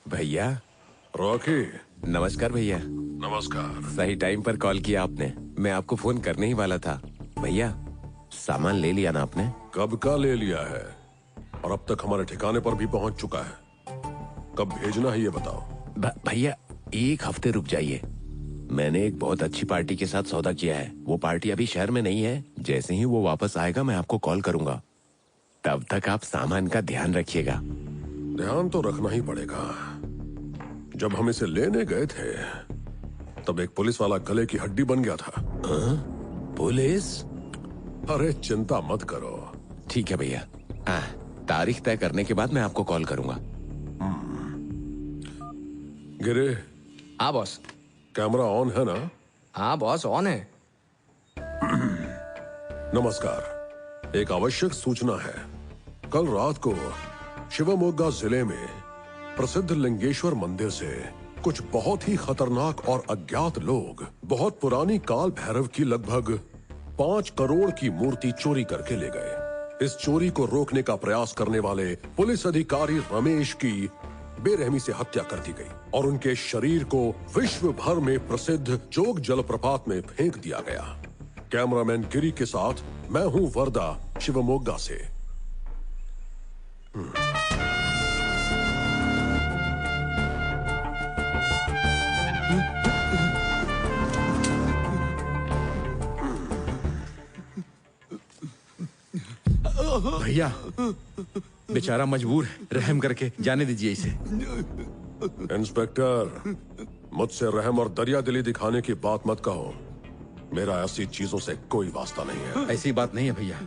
भैया। रॉकी। नमस्कार भैया। नमस्कार। सही टाइम पर कॉल किया आपने, मैं आपको फोन करने ही वाला था। भैया सामान ले लिया ना आपने? कब का ले लिया है और अब तक हमारे ठिकाने पर भी पहुंच चुका है। कब भेजना है ये बताओ। भैया एक हफ्ते रुक जाइए, मैंने एक बहुत अच्छी पार्टी के साथ सौदा किया है। वो पार्टी अभी शहर में नहीं है, जैसे ही वो वापस आएगा मैं आपको कॉल करूंगा। तब तक आप सामान का ध्यान रखिएगा। ध्यान तो रखना ही पड़ेगा। जब हम इसे लेने गए थे तब एक पुलिस वाला गले की हड्डी बन गया था। पुलिस? अरे चिंता मत करो। ठीक है भैया, तारीख तय करने के बाद मैं आपको कॉल करूंगा। गिरे। हाँ बॉस। कैमरा ऑन है ना? हाँ बॉस ऑन है। नमस्कार, एक आवश्यक सूचना है। कल रात को शिवमोगा जिले में प्रसिद्ध लिंगेश्वर मंदिर से कुछ बहुत ही खतरनाक और अज्ञात लोग बहुत पुरानी काल भैरव की लगभग 5 करोड़ की मूर्ति चोरी करके ले गए। इस चोरी को रोकने का प्रयास करने वाले पुलिस अधिकारी रमेश की बेरहमी से हत्या कर दी गई और उनके शरीर को विश्व भर में प्रसिद्ध जोग जलप्रपात में फेंक दिया गया। कैमरामैन गिरी के साथ मैं हूं वर्दा, शिवमोगा से। भैया बेचारा मजबूर है, रहम करके जाने दीजिए इसे। इंस्पेक्टर, मुझसे रहम और दरिया दिली दिखाने की बात मत कहो। मेरा ऐसी चीजों से कोई वास्ता नहीं है। ऐसी बात नहीं है भैया,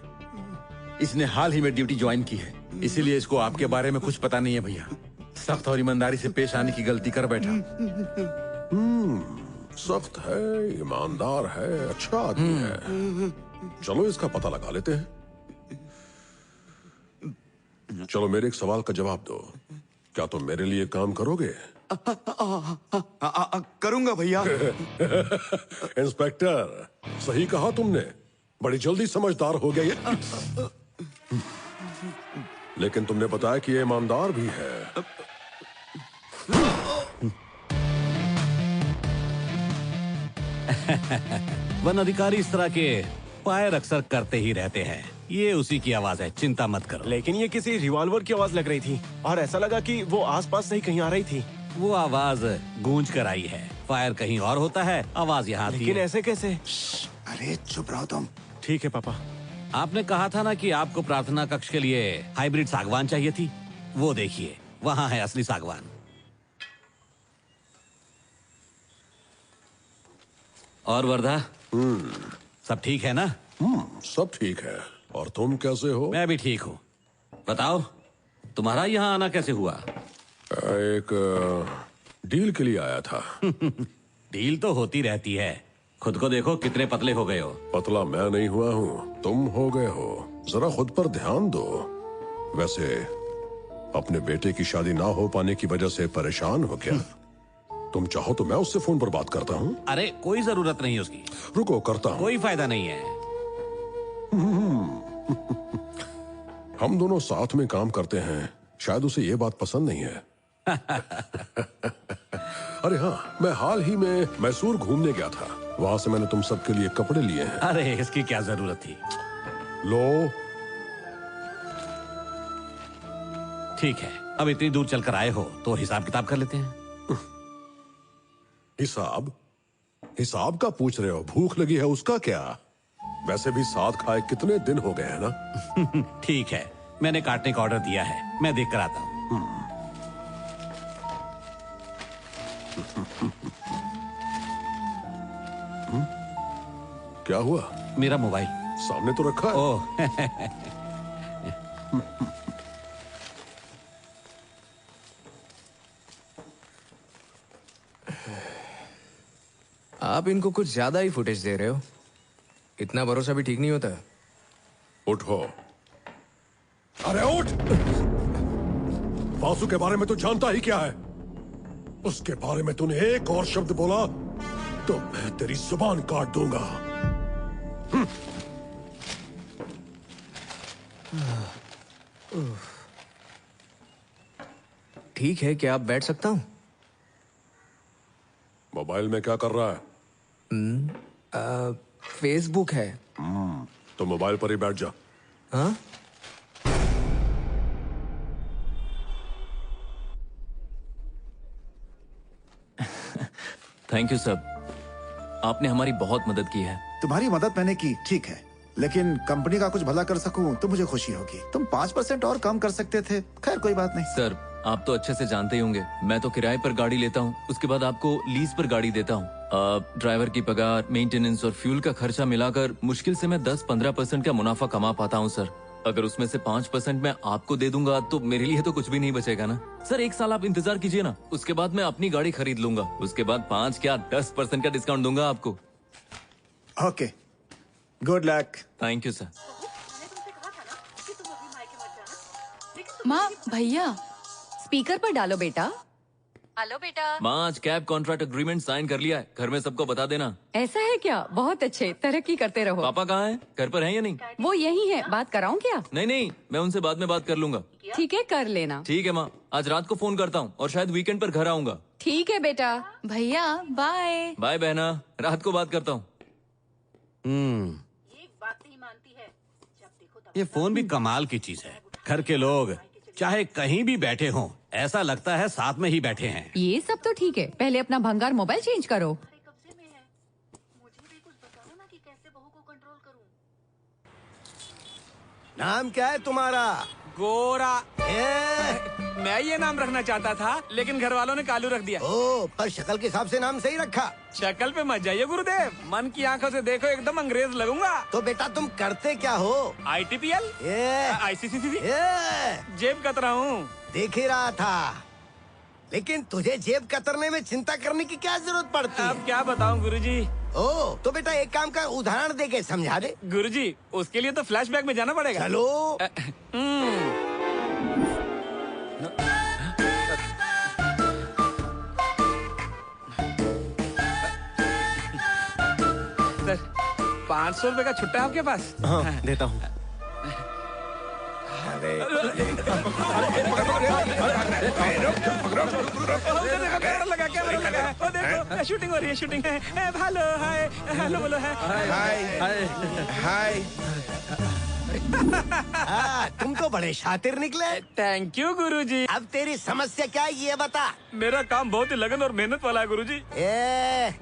इसने हाल ही में ड्यूटी ज्वाइन की है, इसीलिए इसको आपके बारे में कुछ पता नहीं है भैया। सख्त और ईमानदारी से पेश आने की गलती कर बैठा। सख्त है, ईमानदार है, अच्छा आदमी है। चलो इसका पता लगा लेते हैं। चलो मेरे एक सवाल का जवाब दो, क्या तुम मेरे लिए काम करोगे? करूंगा भैया। इंस्पेक्टर, सही कहा तुमने, बड़ी जल्दी समझदार हो गए ये। लेकिन तुमने बताया कि ये ईमानदार भी है। वन अधिकारी इस तरह के फायर अक्सर करते ही रहते हैं। ये उसी की आवाज है, चिंता मत करो। लेकिन ये किसी रिवॉल्वर की आवाज लग रही थी और ऐसा लगा कि वो आसपास से ही कहीं आ रही थी। वो आवाज गूंज कर आई है, फायर कहीं और होता है, आवाज यहाँ आती है। लेकिन ऐसे कैसे? अरे चुप रहो तुम। ठीक है पापा। आपने कहा था ना कि आपको प्रार्थना कक्ष के लिए हाइब्रिड सागवान चाहिए थी, वो देखिए वहाँ है असली सागवान। और वर्धा, सब ठीक है ना? सब ठीक है। और तुम कैसे हो? मैं भी ठीक हूँ। बताओ तुम्हारा यहाँ आना कैसे हुआ? एक डील के लिए आया था। डील तो होती रहती है, खुद को देखो कितने पतले हो गए हो। पतला मैं नहीं हुआ हूँ, तुम हो गए हो। जरा खुद पर ध्यान दो। वैसे अपने बेटे की शादी ना हो पाने की वजह से परेशान हो क्या? तुम चाहो तो मैं उससे फोन पर बात करता हूँ। अरे कोई जरूरत नहीं उसकी। रुको, करता हूँ। कोई फायदा नहीं है। हम दोनों साथ में काम करते हैं, शायद उसे ये बात पसंद नहीं है। अरे हाँ, मैं हाल ही में मैसूर घूमने गया था, वहां से मैंने तुम सबके लिए कपड़े लिए हैं। अरे इसकी क्या जरूरत थी? लो। ठीक है, अब इतनी दूर चलकर आए हो तो हिसाब किताब कर लेते हैं। हिसाब? हिसाब का पूछ रहे हो? भूख लगी है उसका क्या? वैसे भी साथ खाए कितने दिन हो गए हैं ना। ठीक है, मैंने काटने का ऑर्डर दिया है, मैं देख कर आता हूँ। क्या हुआ? मेरा मोबाइल सामने तो रखा है। ओह आप इनको कुछ ज्यादा ही फुटेज दे रहे हो, इतना भरोसा भी ठीक नहीं होता। उठो। अरे उठ। वासु के बारे में तो जानता ही क्या है? उसके बारे में तूने एक और शब्द बोला तो मैं तेरी जुबान काट दूंगा। ठीक है, क्या आप बैठ सकता हूँ? मोबाइल में क्या कर रहा है? फेसबुक है। तो मोबाइल पर ही बैठ जा। हाँ? थैंक यू सर, आपने हमारी बहुत मदद की है। तुम्हारी मदद मैंने की, ठीक है, लेकिन कंपनी का कुछ भला कर सकूं तो मुझे खुशी होगी। तुम 5% और कम कर सकते थे। खैर कोई बात नहीं। सर, आप तो अच्छे से जानते ही होंगे, मैं तो किराए पर गाड़ी लेता हूँ, उसके बाद आपको लीज पर गाड़ी देता हूँ। ड्राइवर की पगार, मेंटेनेंस और फ्यूल का खर्चा मिलाकर मुश्किल से मैं 10-15% का मुनाफा कमा पाता हूँ सर। अगर उसमें से 5% मैं आपको दे दूंगा तो मेरे लिए तो कुछ भी नहीं बचेगा ना सर। 1 साल आप इंतजार कीजिए ना, उसके बाद मैं अपनी गाड़ी खरीद लूंगा। उसके बाद 5 क्या 10% का डिस्काउंट दूंगा आपको। Okay, good luck. Thank you sir. माँ, भैया स्पीकर पर डालो बेटा। हेलो बेटा। माँ, आज कैब कॉन्ट्रैक्ट एग्रीमेंट साइन कर लिया है, घर में सबको बता देना। ऐसा है क्या? बहुत अच्छे, तरक्की करते रहो। पापा कहाँ हैं? घर पर हैं या नहीं? वो यही है, बात कराऊं क्या? नहीं, मैं उनसे बाद में बात कर लूंगा। ठीक है, कर लेना। ठीक है माँ, आज रात को फोन करता हूँ और शायद वीकेंड पर घर आऊंगा। ठीक है बेटा। भैया बाय। बाय बहना, रात को बात करता हूँ। ये फोन भी कमाल की चीज है। घर के लोग चाहे कहीं भी बैठे हों, ऐसा लगता है साथ में ही बैठे हैं। ये सब तो ठीक है, पहले अपना भंगार मोबाइल चेंज करो। नाम क्या है तुम्हारा? गोरा। मैं ये नाम रखना चाहता था, लेकिन घर वालों ने कालू रख दिया। ओ, पर शक्ल के हिसाब से नाम सही रखा। शक्ल पे मत जाइए गुरुदेव, मन की आंखों से देखो, एकदम अंग्रेज लगूंगा। तो बेटा तुम करते क्या हो? ITPL, ICCC, जेब कतरा हूँ। देख ही रहा था, लेकिन तुझे जेब कतरने में चिंता करने की क्या जरूरत पड़ती है? अब क्या बताऊँ गुरुजी। ओ, तो बेटा एक काम का उदाहरण दे के समझा दे। गुरुजी, उसके लिए तो फ्लैशबैक में जाना पड़ेगा। चलो। सर, 500 रुपए का छुट्टा है आपके पास? हाँ, देता हूँ। शूटिंग हो रही है, शूटिंग है। हेलो, हाय, हेलो बोलो है। हाय। तुम तो बड़े शातिर निकले। थैंक यू गुरुजी। अब तेरी समस्या क्या है ये बता। मेरा काम बहुत ही लगन और मेहनत वाला है गुरुजी।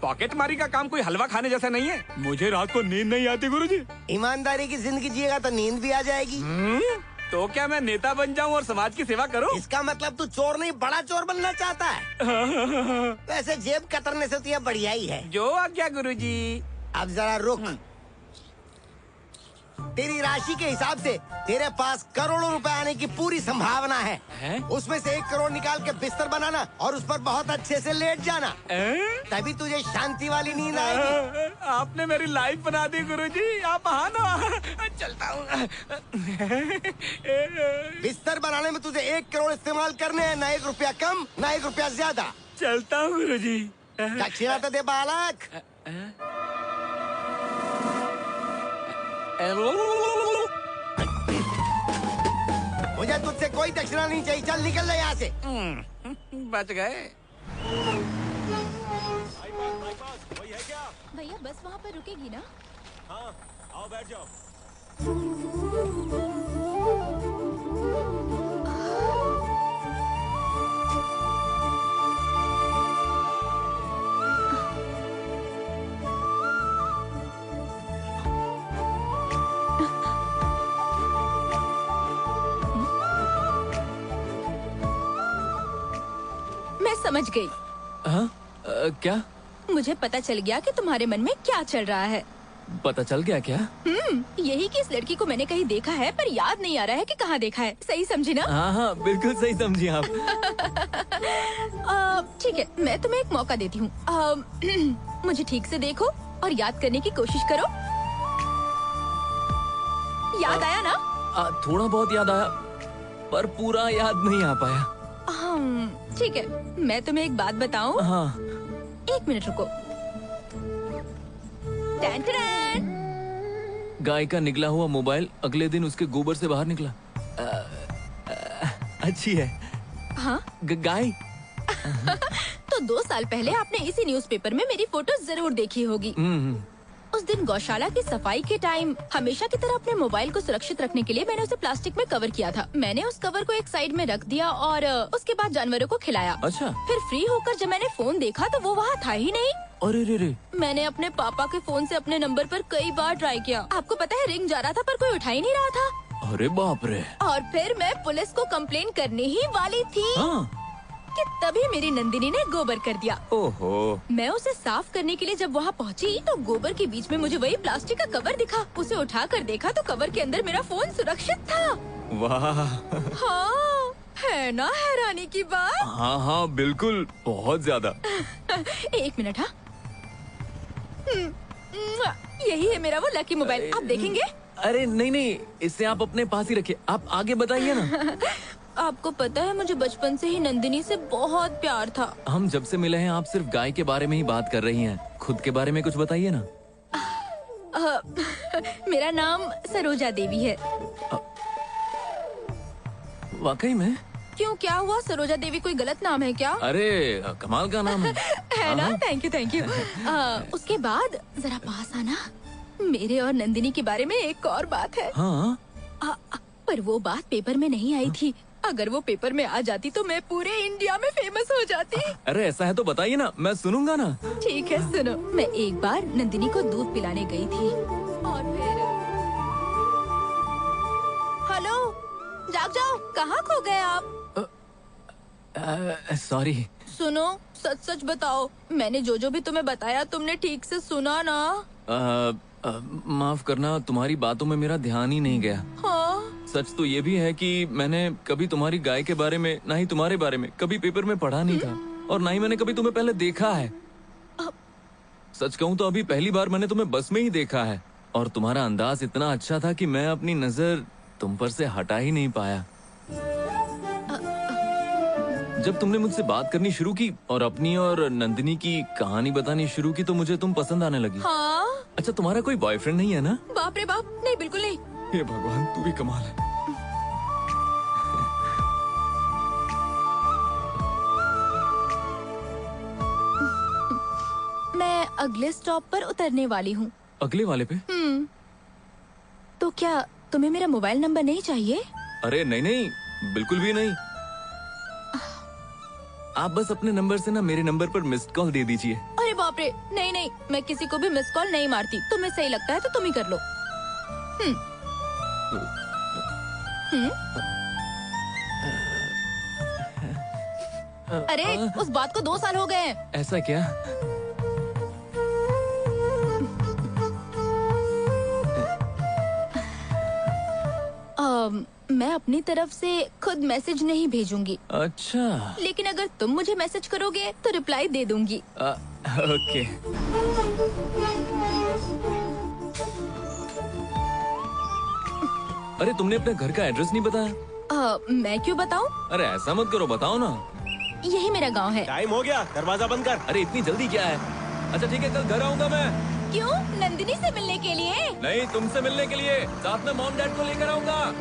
पॉकेट मारी का काम कोई हलवा खाने जैसा नहीं है। मुझे रात को नींद नहीं आती गुरुजी। ईमानदारी की जिंदगी जिएगा तो नींद भी आ जाएगी। तो क्या मैं नेता बन जाऊं और समाज की सेवा करूं? इसका मतलब तू चोर नहीं, बड़ा चोर बनना चाहता है। वैसे जेब कतरने से तो यह बढ़िया ही है। जो आज्ञा गुरुजी। अब जरा रुक। तेरी राशि के हिसाब से तेरे पास करोड़ों रुपए आने की पूरी संभावना है? उसमें से 1 करोड़ निकाल के बिस्तर बनाना और उस पर बहुत अच्छे से लेट जाना, तभी तुझे शांति वाली नींद आएगी। आपने मेरी लाइफ बना दी गुरुजी, आप महान। चलता हूँ। बिस्तर बनाने में तुझे 1 करोड़ इस्तेमाल करने हैं, ना 1 रुपया कम ना 1 रुपया ज्यादा। चलता हूँ गुरुजी। दक्षिणा तो दे बालक। मुझे तुझसे कोई दक्षिणा नहीं चाहिए, चल निकल ले यहाँ से। बच गए। भैया बस वहाँ पर रुकेगी ना? हाँ, आओ बैठ जाओ। मैं समझ गई। क्या? मुझे पता चल गया कि तुम्हारे मन में क्या चल रहा है। पता चल गया क्या? यही कि इस लड़की को मैंने कहीं देखा है, पर याद नहीं आ रहा है कि कहाँ देखा है। सही समझी ना? हाँ, बिल्कुल सही समझी आप। ठीक है, मैं तुम्हें एक मौका देती हूँ। मुझे ठीक से देखो और याद करने की कोशिश करो। याद आया ना? थोड़ा बहुत याद आया, पर पूरा याद नहीं आ पाया। ठीक है, मैं तुम्हें एक बात बताऊं? हाँ। 1 मिनट रुको। Tan tan. गाय का निकला हुआ मोबाइल अगले दिन उसके गोबर से बाहर निकला। अच्छी है। हाँ गाय? तो 2 साल पहले आपने इसी न्यूज़पेपर में मेरी फोटो जरूर देखी होगी। उस दिन गौशाला की सफाई के टाइम हमेशा की तरह अपने मोबाइल को सुरक्षित रखने के लिए मैंने उसे प्लास्टिक में कवर किया था। मैंने उस कवर को एक साइड में रख दिया और उसके बाद जानवरों को खिलाया। अच्छा। फिर फ्री होकर जब मैंने फोन देखा तो वो वहाँ था ही नहीं। अरे रे रे। मैंने अपने पापा के फोन से अपने नंबर पर कई बार ट्राई किया। आपको पता है रिंग जा रहा था पर कोई उठा ही नहीं रहा था। अरे बाप रे। और फिर मैं पुलिस को कंप्लेन करने ही वाली थी कि तभी मेरी नंदिनी ने गोबर कर दिया। ओहो। मैं उसे साफ करने के लिए जब वहाँ पहुँची तो गोबर के बीच में मुझे वही प्लास्टिक का कवर दिखा। उसे उठा कर देखा तो कवर के अंदर मेरा फोन सुरक्षित था। वाह। हाँ, है ना हैरानी की बात। हाँ बिल्कुल, बहुत ज्यादा। 1 मिनट। हाँ, यही है मेरा वो लकी मोबाइल। आप देखेंगे? अरे नहीं, इसे आप अपने पास ही रखिए। आप आगे बताइए ना। आपको पता है मुझे बचपन से ही नंदिनी से बहुत प्यार था। हम जब से मिले हैं आप सिर्फ गाय के बारे में ही बात कर रही हैं। खुद के बारे में कुछ बताइए ना। मेरा नाम सरोजा देवी है। वाकई में? क्यों, क्या हुआ? सरोजा देवी कोई गलत नाम है क्या? अरे कमाल का नाम है। है ना? Thank you. उसके बाद जरा पास आना। मेरे और नंदिनी के बारे में एक और बात है। हाँ? पर वो बात पेपर में नहीं आई थी। अगर वो पेपर में आ जाती तो मैं पूरे इंडिया में फेमस हो जाती। अरे ऐसा है तो बताइए ना, मैं सुनूंगा ना। ठीक है, सुनो। मैं एक बार नंदिनी को दूध पिलाने गई थी और फिर हेलो, जाग जाओ, कहाँ खो गए आप? सॉरी। सुनो, सच सच बताओ, मैंने जो भी तुम्हें बताया तुमने ठीक से सुना ना? माफ करना, तुम्हारी बातों में मेरा ध्यान ही नहीं गया। हाँ? सच तो ये भी है कि मैंने कभी तुम्हारी गाय के बारे में, ना ही तुम्हारे बारे में कभी पेपर में पढ़ा नहीं था, और ना ही मैंने कभी तुम्हें पहले देखा है। सच कहूँ तो अभी पहली बार मैंने तुम्हें बस में ही देखा है, और तुम्हारा अंदाज इतना अच्छा था कि मैं अपनी नजर तुम पर से हटा ही नहीं पाया। जब तुमने मुझसे बात करनी शुरू की और अपनी और नंदिनी की कहानी बतानी शुरू की तो मुझे तुम पसंद आने लगी। हाँ? अच्छा, तुम्हारा कोई बॉयफ्रेंड नहीं है ना? बाप रे बाप, नहीं, बिल्कुल नहीं। हे भगवान, तू भी कमाल है। मैं अगले स्टॉप पर उतरने वाली हूँ। अगले वाले पे? तो क्या तुम्हें मेरा मोबाइल नंबर नहीं चाहिए? अरे नहीं, बिल्कुल भी नहीं। आप बस अपने नंबर से ना मेरे नंबर पर मिस्ड कॉल दे दीजिए। अरे बाप रे, नहीं, मैं किसी को भी मिस कॉल नहीं मारती। तुम्हें सही लगता है तो तुम ही कर लो। अरे उस बात को 2 साल हो गए हैं। ऐसा क्या? मैं अपनी तरफ से खुद मैसेज नहीं भेजूंगी। अच्छा। लेकिन अगर तुम मुझे मैसेज करोगे तो रिप्लाई दे दूंगी। ओके। अरे तुमने अपने घर का एड्रेस नहीं बताया। मैं क्यों बताऊं? अरे ऐसा मत करो, बताओ ना। यही मेरा गांव है। टाइम हो गया, दरवाजा बंद कर। अरे इतनी जल्दी क्या है? अच्छा ठीक है, कल घर आऊंगा मैं। क्यों? नंदिनी से मिलने के लिए? नहीं, तुमसे मिलने के लिए। साथ में मॉम डैड को लेकर आऊंगा।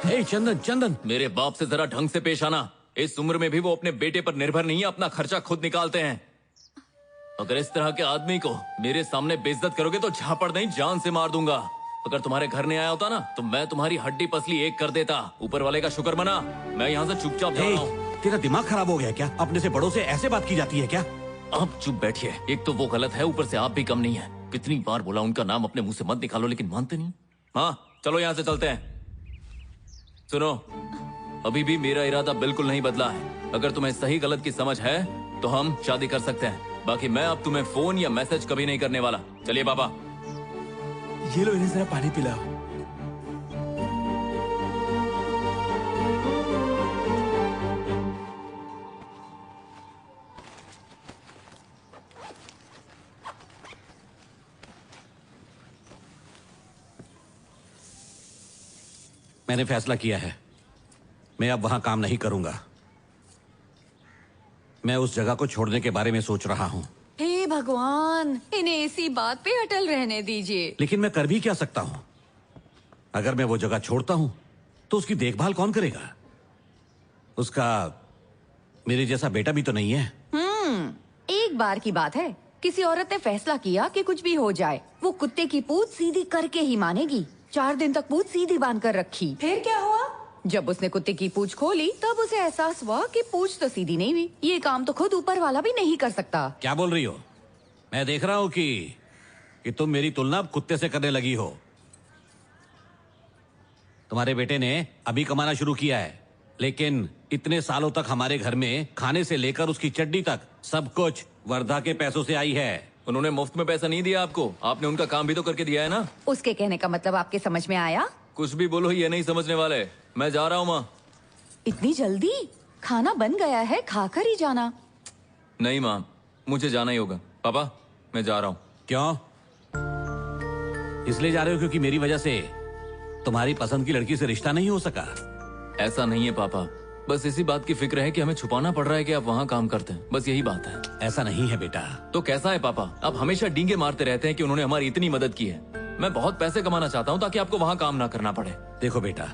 हे चंदन, मेरे बाप से जरा ढंग से पेश आना। इस उम्र में भी वो अपने बेटे पर निर्भर नहीं है, अपना खर्चा खुद निकालते हैं। अगर इस तरह के आदमी को मेरे सामने बेइज्जत करोगे तो झापड़ नहीं, जान से मार दूंगा। अगर तुम्हारे घर नहीं आया होता ना तो मैं तुम्हारी हड्डी पसली एक कर देता। ऊपर वाले का शुक्र मना, मैं यहाँ से चुपचाप जा रहा हूँ। तेरा दिमाग खराब हो गया क्या? अपने से बड़ों से ऐसे बात की जाती है क्या? आप चुप बैठिए। एक तो वो गलत है, ऊपर से आप भी कम नहीं है। कितनी बार बोला उनका नाम अपने मुंह से मत निकालो, लेकिन मानते नहीं। हाँ चलो यहाँ से चलते हैं। सुनो, अभी भी मेरा इरादा बिल्कुल नहीं बदला है। अगर तुम्हें सही गलत की समझ है तो हम शादी कर सकते हैं। बाकी मैं अब तुम्हें फोन या मैसेज कभी नहीं करने वाला। चलिए बाबा। ये लो, इन्हें जरा पानी पिलाओ। मैंने फैसला किया है, मैं अब वहां काम नहीं करूंगा। मैं उस जगह को छोड़ने के बारे में सोच रहा हूं। हे भगवान, इन्हें इसी बात पे अटल रहने दीजिए। लेकिन मैं कर भी क्या सकता हूं? अगर मैं वो जगह छोड़ता हूं तो उसकी देखभाल कौन करेगा? उसका मेरे जैसा बेटा भी तो नहीं है। एक बार की बात है, किसी औरत ने फैसला किया कि कुछ भी हो जाए वो कुत्ते की पूंछ सीधी करके ही मानेगी। 4 दिन तक पूंछ सीधी बांध कर रखी। फिर क्या हुआ? जब उसने कुत्ते की पूंछ खोली तब उसे एहसास हुआ कि पूंछ तो सीधी नहीं हुई। ये काम तो खुद ऊपर वाला भी नहीं कर सकता। क्या बोल रही हो? मैं देख रहा हूं कि तुम मेरी तुलना कुत्ते से करने लगी हो। तुम्हारे बेटे ने अभी कमाना शुरू किया है, लेकिन इतने सालों तक हमारे घर में खाने से लेकर उसकी चड्डी तक सब कुछ वर्धा के पैसों से आई है। उन्होंने मुफ्त में पैसा नहीं दिया आपको, आपने उनका काम भी तो करके दिया है ना। उसके कहने का मतलब आपके समझ में आया? कुछ भी बोलो, ये नहीं समझने वाले। मैं जा रहा हूँ माँ। इतनी जल्दी? खाना बन गया है, खाकर ही जाना। नहीं माँ, मुझे जाना ही होगा। पापा मैं जा रहा हूँ। क्यों? इसलिए जा रहे हो क्योंकि मेरी वजह से तुम्हारी पसंद की लड़की से रिश्ता नहीं हो सका? ऐसा नहीं है पापा, बस इसी बात की फिक्र है कि हमें छुपाना पड़ रहा है कि आप वहाँ काम करते हैं, बस यही बात है। ऐसा नहीं है बेटा। तो कैसा है पापा? आप हमेशा डींगे मारते रहते हैं कि उन्होंने हमारी इतनी मदद की है। मैं बहुत पैसे कमाना चाहता हूँ ताकि आपको वहाँ काम ना करना पड़े। देखो बेटा,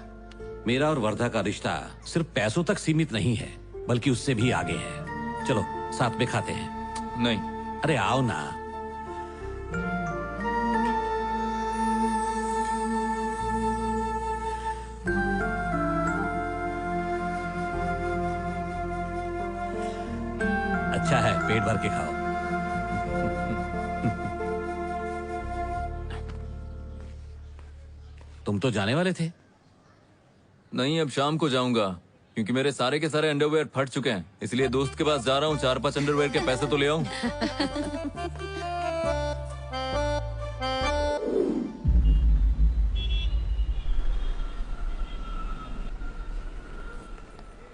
मेरा और वर्धा का रिश्ता सिर्फ पैसों तक सीमित नहीं है, बल्कि उससे भी आगे है। चलो साथ में खाते हैं। नहीं। अरे आओ ना। अच्छा है, पेट भर के खाओ। तुम तो जाने वाले थे। नहीं, अब शाम को जाऊंगा क्योंकि मेरे सारे के सारे अंडरवेयर फट चुके हैं, इसलिए दोस्त के पास जा रहा हूँ। 4-5 अंडरवेयर के पैसे तो ले आऊं।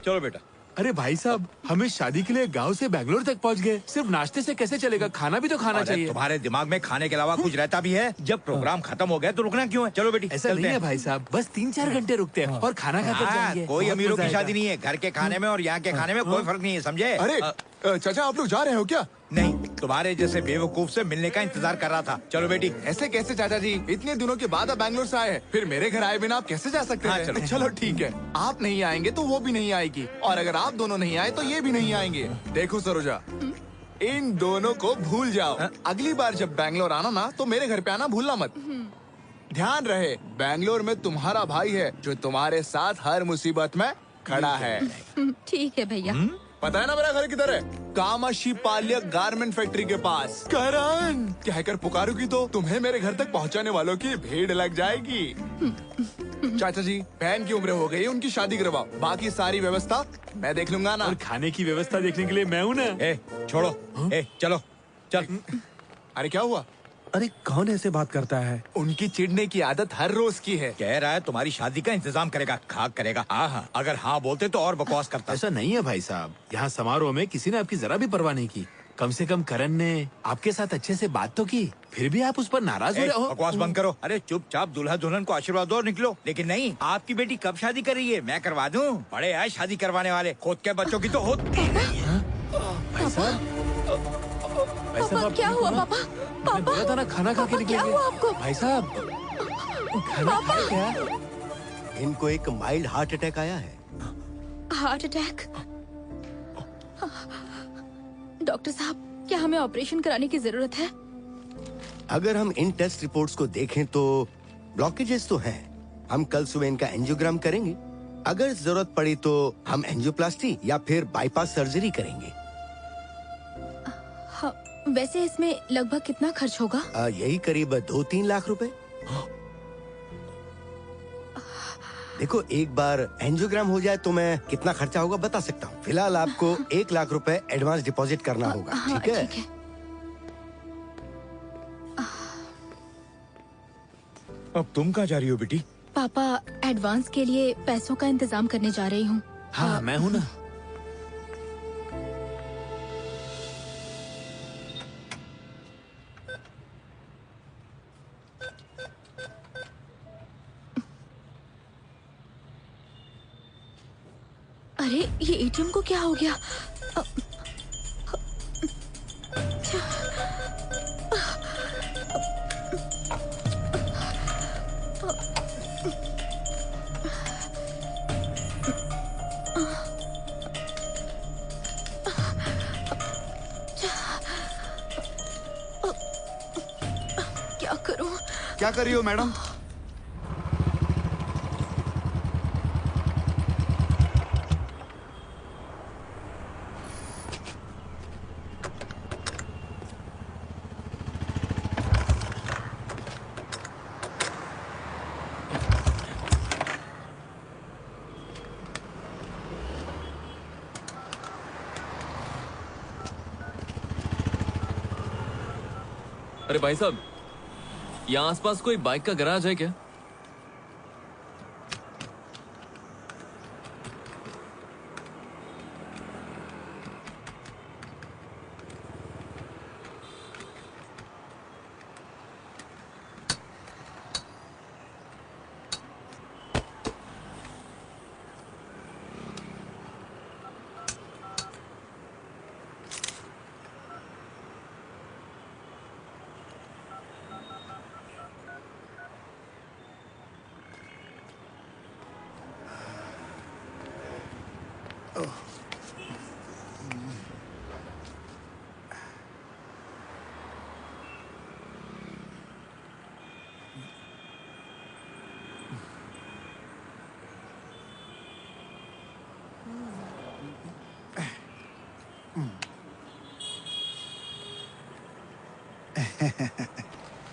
चलो बेटा। अरे भाई साहब, हमें शादी के लिए गांव से बैंगलोर तक पहुंच गए। सिर्फ नाश्ते से कैसे चलेगा? खाना भी तो खाना चाहिए। तुम्हारे दिमाग में खाने के अलावा कुछ रहता भी है? जब प्रोग्राम खत्म हो गया तो रुकना क्यों है? चलो बेटी ऐसा नहीं है भाई साहब, बस 3-4 घंटे रुकते हैं और खाना खाकर जाएंगे। कोई बहुत अमीरों मजा की आएगा। शादी नहीं है। घर के खाने में और यहाँ के खाने में कोई फर्क नहीं है, समझे? अरे चाचा, आप लोग जा रहे हो क्या? नहीं, तुम्हारे जैसे बेवकूफ से मिलने का इंतजार कर रहा था। चलो बेटी। ऐसे कैसे चाचा जी? इतने दिनों के बाद आप बैंगलोर से आए हैं, फिर मेरे घर आए बिना आप कैसे जा सकते हैं? चलो। चलो ठीक है, आप नहीं आएंगे तो वो भी नहीं आएगी, और अगर आप दोनों नहीं आए तो ये भी नहीं आएंगे। देखो सरोजा, इन दोनों को भूल जाओ। अगली बार जब बैंगलोर आना ना तो मेरे घर पे आना भूलना मत। ध्यान रहे, बैंगलोर में तुम्हारा भाई है जो तुम्हारे साथ हर मुसीबत में खड़ा है। ठीक है भैया। पता है ना मेरा घर किधर है? कामाशी पाल्य गारमेंट फैक्ट्री के पास। करण कहकर पुकारूंगी तो तुम्हें मेरे घर तक पहुंचाने वालों की भीड़ लग जाएगी। चाचा जी, बहन की उम्र हो गई है, उनकी शादी करवाओ। बाकी सारी व्यवस्था मैं देख लूंगा ना। और खाने की व्यवस्था देखने के लिए मैं हूँ ना। छोड़ो। चलो चल। अरे क्या हुआ? अरे कौन ऐसे बात करता है? उनकी चिढ़ने की आदत हर रोज की है। कह रहा है तुम्हारी शादी का इंतजाम करेगा, खाक करेगा। हाँ, अगर हाँ बोलते तो और बकवास करता। ऐसा नहीं है भाई साहब, यहाँ समारोह में किसी ने आपकी जरा भी परवाह नहीं की। कम से कम करण ने आपके साथ अच्छे से बात तो की, फिर भी आप उस पर नाराज हो रहे हो। बकवास बंद करो। अरे चुपचाप दूल्हा दुल्हन को आशीर्वाद दो और निकलो। लेकिन नहीं, आपकी बेटी कब शादी कर रही है? मैं करवा दूं। बड़े आए शादी करवाने वाले, खुद के बच्चों की तो होती नहीं है। भाई साहब, पापा क्या हुआ? पापा मैंने बोला था ना खाना खा के निकलेंगे। क्या हुआ आपको? भाई साहब, खाना खाया क्या? इनको एक माइल्ड हार्ट अटैक आया है। Heart attack? डॉक्टर साहब, क्या हमें ऑपरेशन कराने की जरूरत है? अगर हम इन टेस्ट रिपोर्ट्स को देखें तो ब्लॉकेजेस तो हैं। हम कल सुबह इनका एंजियोग्राम करेंगे। अगर जरूरत पड़ी तो हम एंजियोप्लास्टी या फिर बाईपास सर्जरी करेंगे। हाँ, वैसे इसमें लगभग कितना खर्च होगा? यही करीब 2-3 लाख रुपए। देखो, एक बार एंजियोग्राम हो जाए तो मैं कितना खर्चा होगा बता सकता हूँ। फिलहाल आपको 1 लाख रुपए एडवांस डिपॉजिट करना होगा। हाँ, ठीक है? अब तुम कहाँ जा रही हो बेटी? पापा, एडवांस के लिए पैसों का इंतजाम करने जा रही हूँ। हाँ, मैं हूँ ना। अरे ये एटीएम को क्या हो गया? क्या कर रही हो मैडम? अरे भाई साहब, यहाँ आसपास कोई बाइक का गैराज है क्या?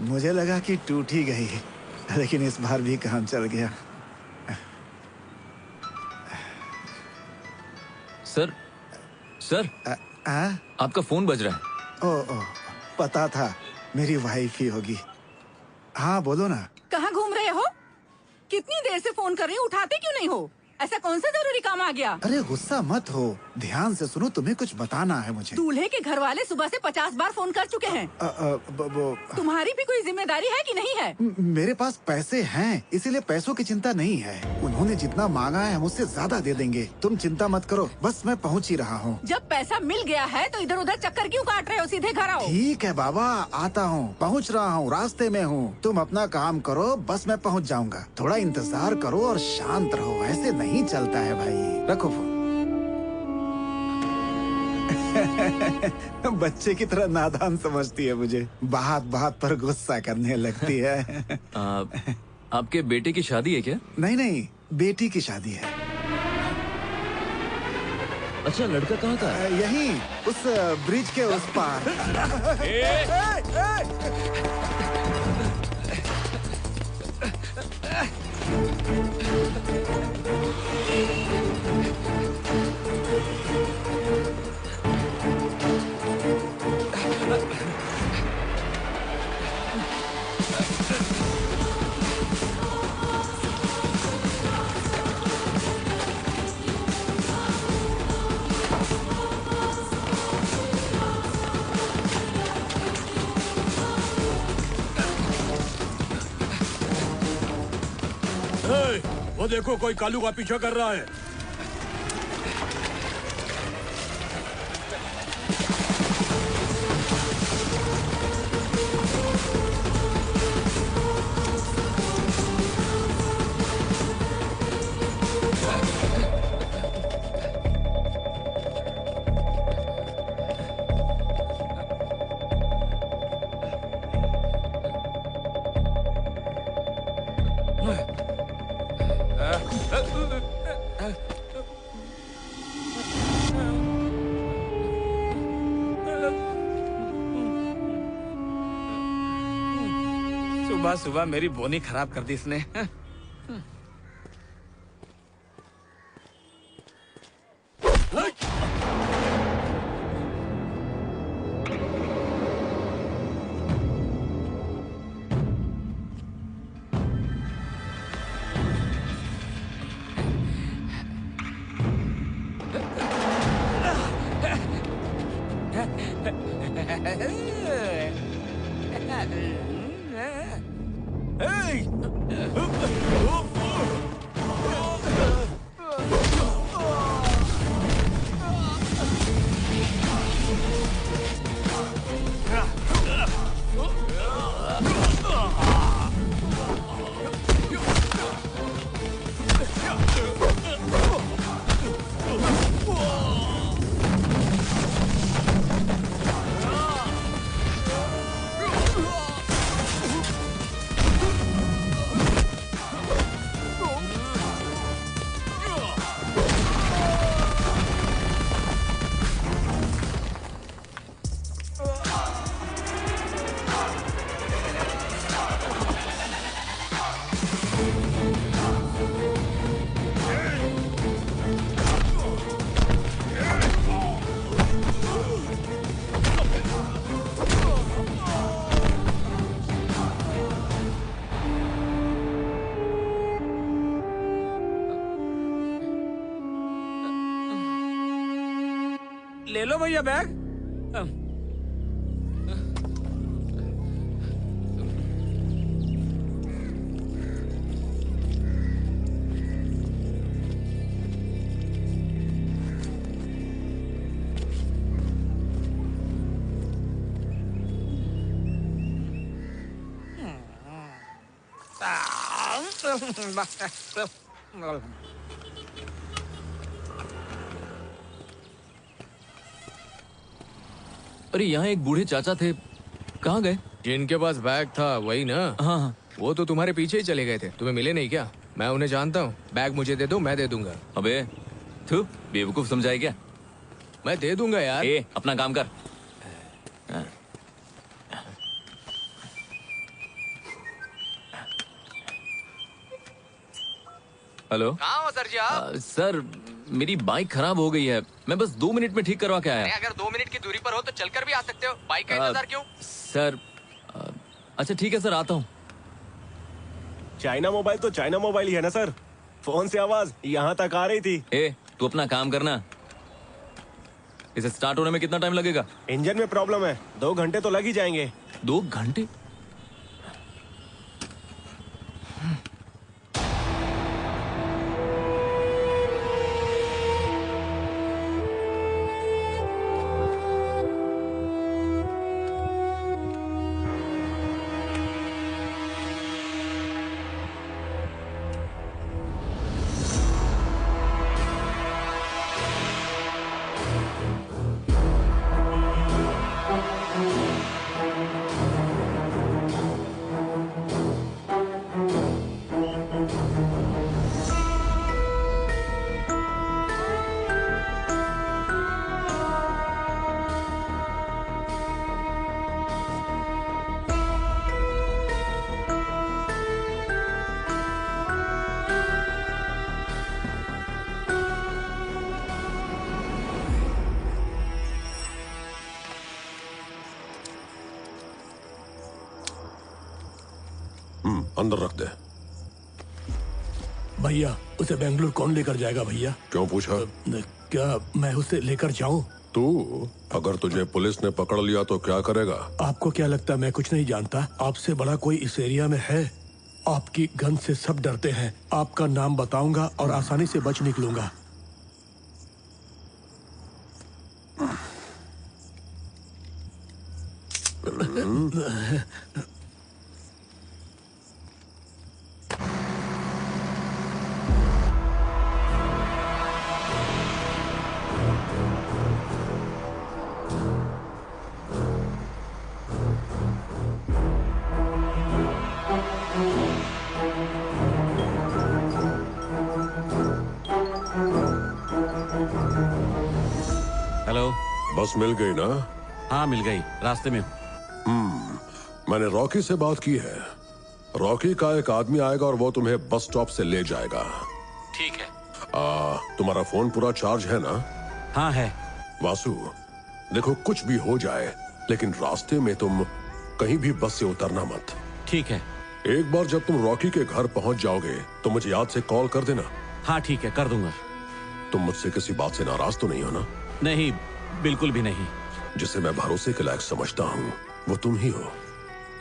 मुझे लगा कि टूट ही गई, लेकिन इस बार भी काम चल गया। सर, सर, आपका फोन बज रहा है। ओ, पता था मेरी वाइफ ही होगी। हाँ बोलो ना। कहाँ घूम रहे हो? कितनी देर से फोन कर रही हूँ, उठाते क्यों नहीं हो? ऐसा कौन सा जरूरी काम आ गया? अरे गुस्सा मत हो, ध्यान से सुनो, तुम्हें कुछ बताना है मुझे। दूल्हे के घर वाले सुबह से 50 बार फोन कर चुके हैं। तुम्हारी भी कोई जिम्मेदारी है कि नहीं है? मेरे पास पैसे हैं, इसीलिए पैसों की चिंता नहीं है। उन्होंने जितना मांगा है हम उससे ज्यादा दे देंगे, तुम चिंता मत करो, बस मैं पहुंच ही रहा हूँ। जब पैसा मिल गया है तो इधर उधर चक्कर क्यों काट रहे हो? सीधे घर आओ। ठीक है बाबा, आता हूँ, पहुँच रहा हूँ, रास्ते में हूँ। तुम अपना काम करो, बस मैं पहुँच जाऊंगा। थोड़ा इंतजार करो और शांत रहो, ऐसे नहीं चलता है भाई। रखो फोन। बच्चे की तरह नादान समझती है मुझे, बात बात पर गुस्सा करने लगती है। आपके बेटे की शादी है क्या? नहीं नहीं, बेटी की शादी है। अच्छा, लड़का कहाँ का है? यही उस ब्रिज के उस पार। वो देखो, कोई कालू का पीछा कर रहा है। सुबह सुबह मेरी बोनी खराब कर दी इसने। ले लो भैया बैग। अरे यहाँ एक बूढ़े चाचा थे, कहाँ गए? जिनके पास बैग था वही ना? हाँ। वो तो तुम्हारे पीछे ही चले गए थे, तुम्हें मिले नहीं क्या? मैं उन्हें जानता हूँ, बैग मुझे दे दो, मैं दे दूंगा। अबे तू बेवकूफ समझाए क्या? मैं दे दूंगा यार। अपना काम कर। हेलो, कहाँ हो सर जी आप? सर मेरी बाइक खराब हो गई है, मैं बस 2 मिनट में ठीक करवा के आया। अगर 2 मिनट की दूरी पर हो तो चलकर भी आ सकते हो, बाइक का इंतजार क्यों? सर अच्छा ठीक है सर, आता हूँ। चाइना मोबाइल तो चाइना मोबाइल ही है ना सर, फोन से आवाज यहाँ तक आ रही थी। तू अपना काम करना। इसे स्टार्ट होने में कितना टाइम लगेगा? इंजन में प्रॉब्लम है, 2 घंटे तो लग ही जाएंगे। 2 घंटे? अंदर रख दे। भैया उसे बेंगलुरु कौन लेकर जाएगा भैया? क्यों पूछा? क्या मैं उसे लेकर जाऊं? तू अगर तुझे पुलिस ने पकड़ लिया तो क्या करेगा? आपको क्या लगता है मैं कुछ नहीं जानता? आपसे बड़ा कोई इस एरिया में है? आपकी गन से सब डरते हैं। आपका नाम बताऊंगा और आसानी से बच निकलूंगा। हेलो, बस मिल गई ना? हाँ मिल गई, रास्ते में। मैंने रॉकी से बात की है। रॉकी का एक आदमी आएगा और वो तुम्हें बस स्टॉप से ले जाएगा। ठीक है। तुम्हारा फोन पूरा चार्ज है ना? हाँ है। वासु देखो, कुछ भी हो जाए लेकिन रास्ते में तुम कहीं भी बस से उतरना मत। ठीक है। एक बार जब तुम रॉकी के घर पहुंच जाओगे तो मुझे याद से कॉल कर देना। हाँ ठीक है, कर दूंगा। तुम मुझसे किसी बात से नाराज तो नहीं हो ना? नहीं, बिल्कुल भी नहीं। जिसे मैं भरोसे के लायक समझता हूँ वो तुम ही हो,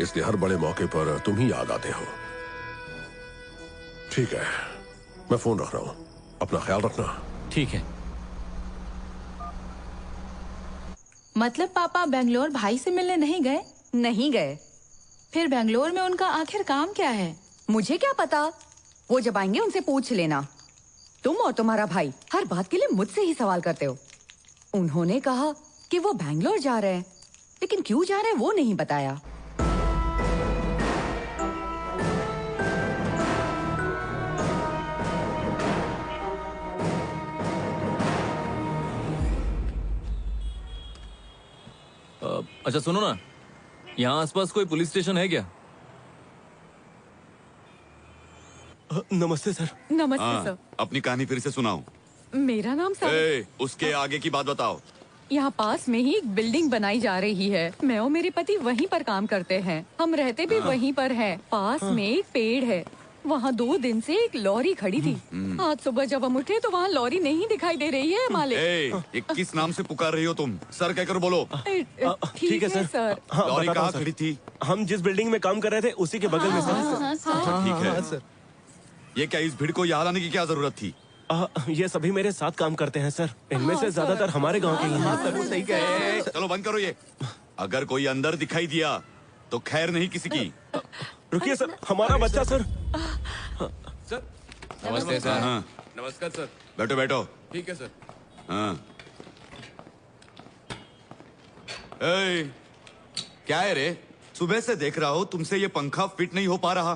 इसलिए हर बड़े मौके पर तुम ही याद आते हो। ठीक है, मैं फोन रख रहा हूँ, अपना ख्याल रखना। ठीक है। मतलब पापा बेंगलोर भाई से मिलने नहीं गए? नहीं गए। फिर बेंगलोर में उनका आखिर काम क्या है? मुझे क्या पता, वो जब आएंगे उनसे पूछ लेना। तुम और तुम्हारा भाई हर बात के लिए मुझसे ही सवाल करते हो। उन्होंने कहा कि वो बैंगलोर जा रहे हैं, लेकिन क्यों जा रहे हैं वो नहीं बताया। अच्छा सुनो ना, यहाँ आसपास कोई पुलिस स्टेशन है क्या? नमस्ते सर। नमस्ते सर। अपनी कहानी फिर से सुनाओ। मेरा नाम सर। उसके आगे की बात बताओ। यहाँ पास में ही एक बिल्डिंग बनाई जा रही है। मैं और मेरे पति वहीं पर काम करते हैं। हम रहते भी वहीं पर हैं। पास में एक पेड़ है, वहाँ 2 दिन से एक लॉरी खड़ी थी। आज सुबह जब हम उठे तो वहाँ लॉरी नहीं दिखाई दे रही है मालिक। ये किस नाम से पुकार रही हो तुम? सर कहकर बोलो। ठीक है सर। लॉरी बताता कहाँ हूँ, सर। खड़ी थी? हम जिस बिल्डिंग में काम कर रहे थे उसी के बगल में सर। अच्छा, ठीक है। ये क्या इस भीड़ को यहाँ लाने की क्या जरूरत थी? ये सभी मेरे साथ काम करते हैं सर। इनमें से ज्यादातर हमारे गांव के ही हैं। सही कहे। चलो बंद करो ये। अगर कोई अंदर दिखाई दिया तो खैर नहीं किसी की। रुकिए सर, हमारा बच्चा सर। सर नमस्ते सर। हाँ। नमस्कार सर। बैठो बैठो। ठीक है सर। हाँ। ए, क्या है रे? सुबह से देख रहा हो तुमसे ये पंखा फिट नहीं हो पा रहा।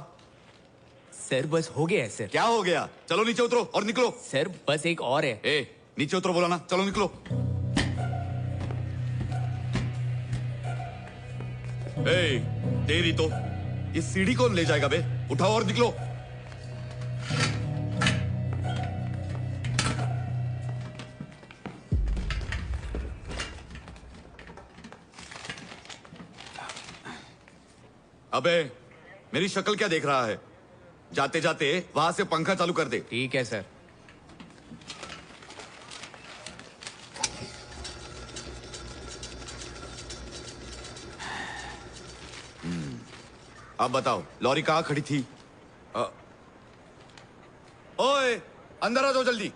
सर बस हो गया है सर। क्या हो गया? चलो नीचे उतरो और निकलो। सर बस एक और है। ए, नीचे उतरो बोला ना। चलो निकलो। ए, तेरी तो इस सीढ़ी कौन ले जाएगा बे? उठाओ और निकलो। अबे मेरी शक्ल क्या देख रहा है? जाते जाते वहां से पंखा चालू कर दे। ठीक है सर। अब बताओ लॉरी कहाँ खड़ी थी? ओए अंदर आ जाओ जल्दी।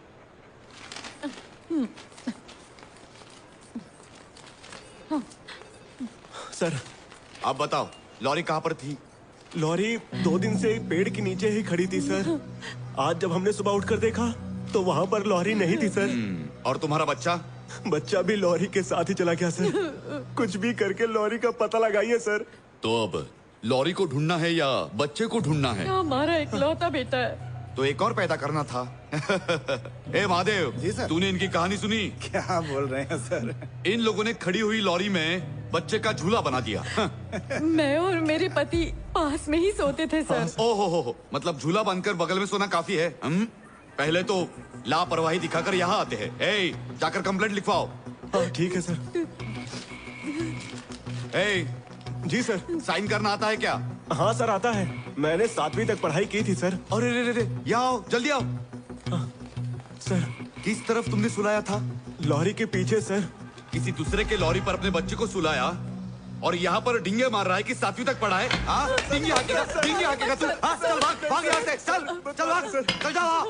सर अब बताओ लॉरी कहाँ पर थी? लॉरी 2 दिन से पेड़ के नीचे ही खड़ी थी सर। आज जब हमने सुबह उठकर देखा तो वहाँ पर लॉरी नहीं थी सर। और तुम्हारा बच्चा? बच्चा भी लॉरी के साथ ही चला गया सर। कुछ भी करके लॉरी का पता लगाइए सर। तो अब लॉरी को ढूंढना है या बच्चे को ढूंढना है? हमारा इकलौता बेटा है। तो एक और पैदा करना था। ए महादेव, जी सर। तूने इनकी कहानी सुनी? क्या बोल रहे हैं सर? इन लोगों ने खड़ी हुई लॉरी में बच्चे का झूला बना दिया। मैं और मेरे पति पास में ही सोते थे सर। ओहो हो, मतलब झूला बांधकर बगल में सोना काफी है। पहले तो लापरवाही दिखाकर यहाँ आते हैं। ए, जाकर कंप्लेंट लिखवाओ। ठीक है सर। ए, जी सर। साइन करना आता है क्या? हाँ सर आता है। मैंने 7वीं तक पढ़ाई की थी सर। अरे रे रे रे, यहाँ आओ, जल्दी आओ। सर किस तरफ तुमने सुलाया था? लॉरी के पीछे सर। किसी दूसरे के लॉरी पर अपने बच्चे को सुलाया और यहाँ पर डिंगे मार रहा है कि 7वीं तक पढ़ा है? हाँ, डिंगे हाकेगा तू। हाँ, चल भाग, भाग यहाँ से, चल भाग, चल जा वहाँ,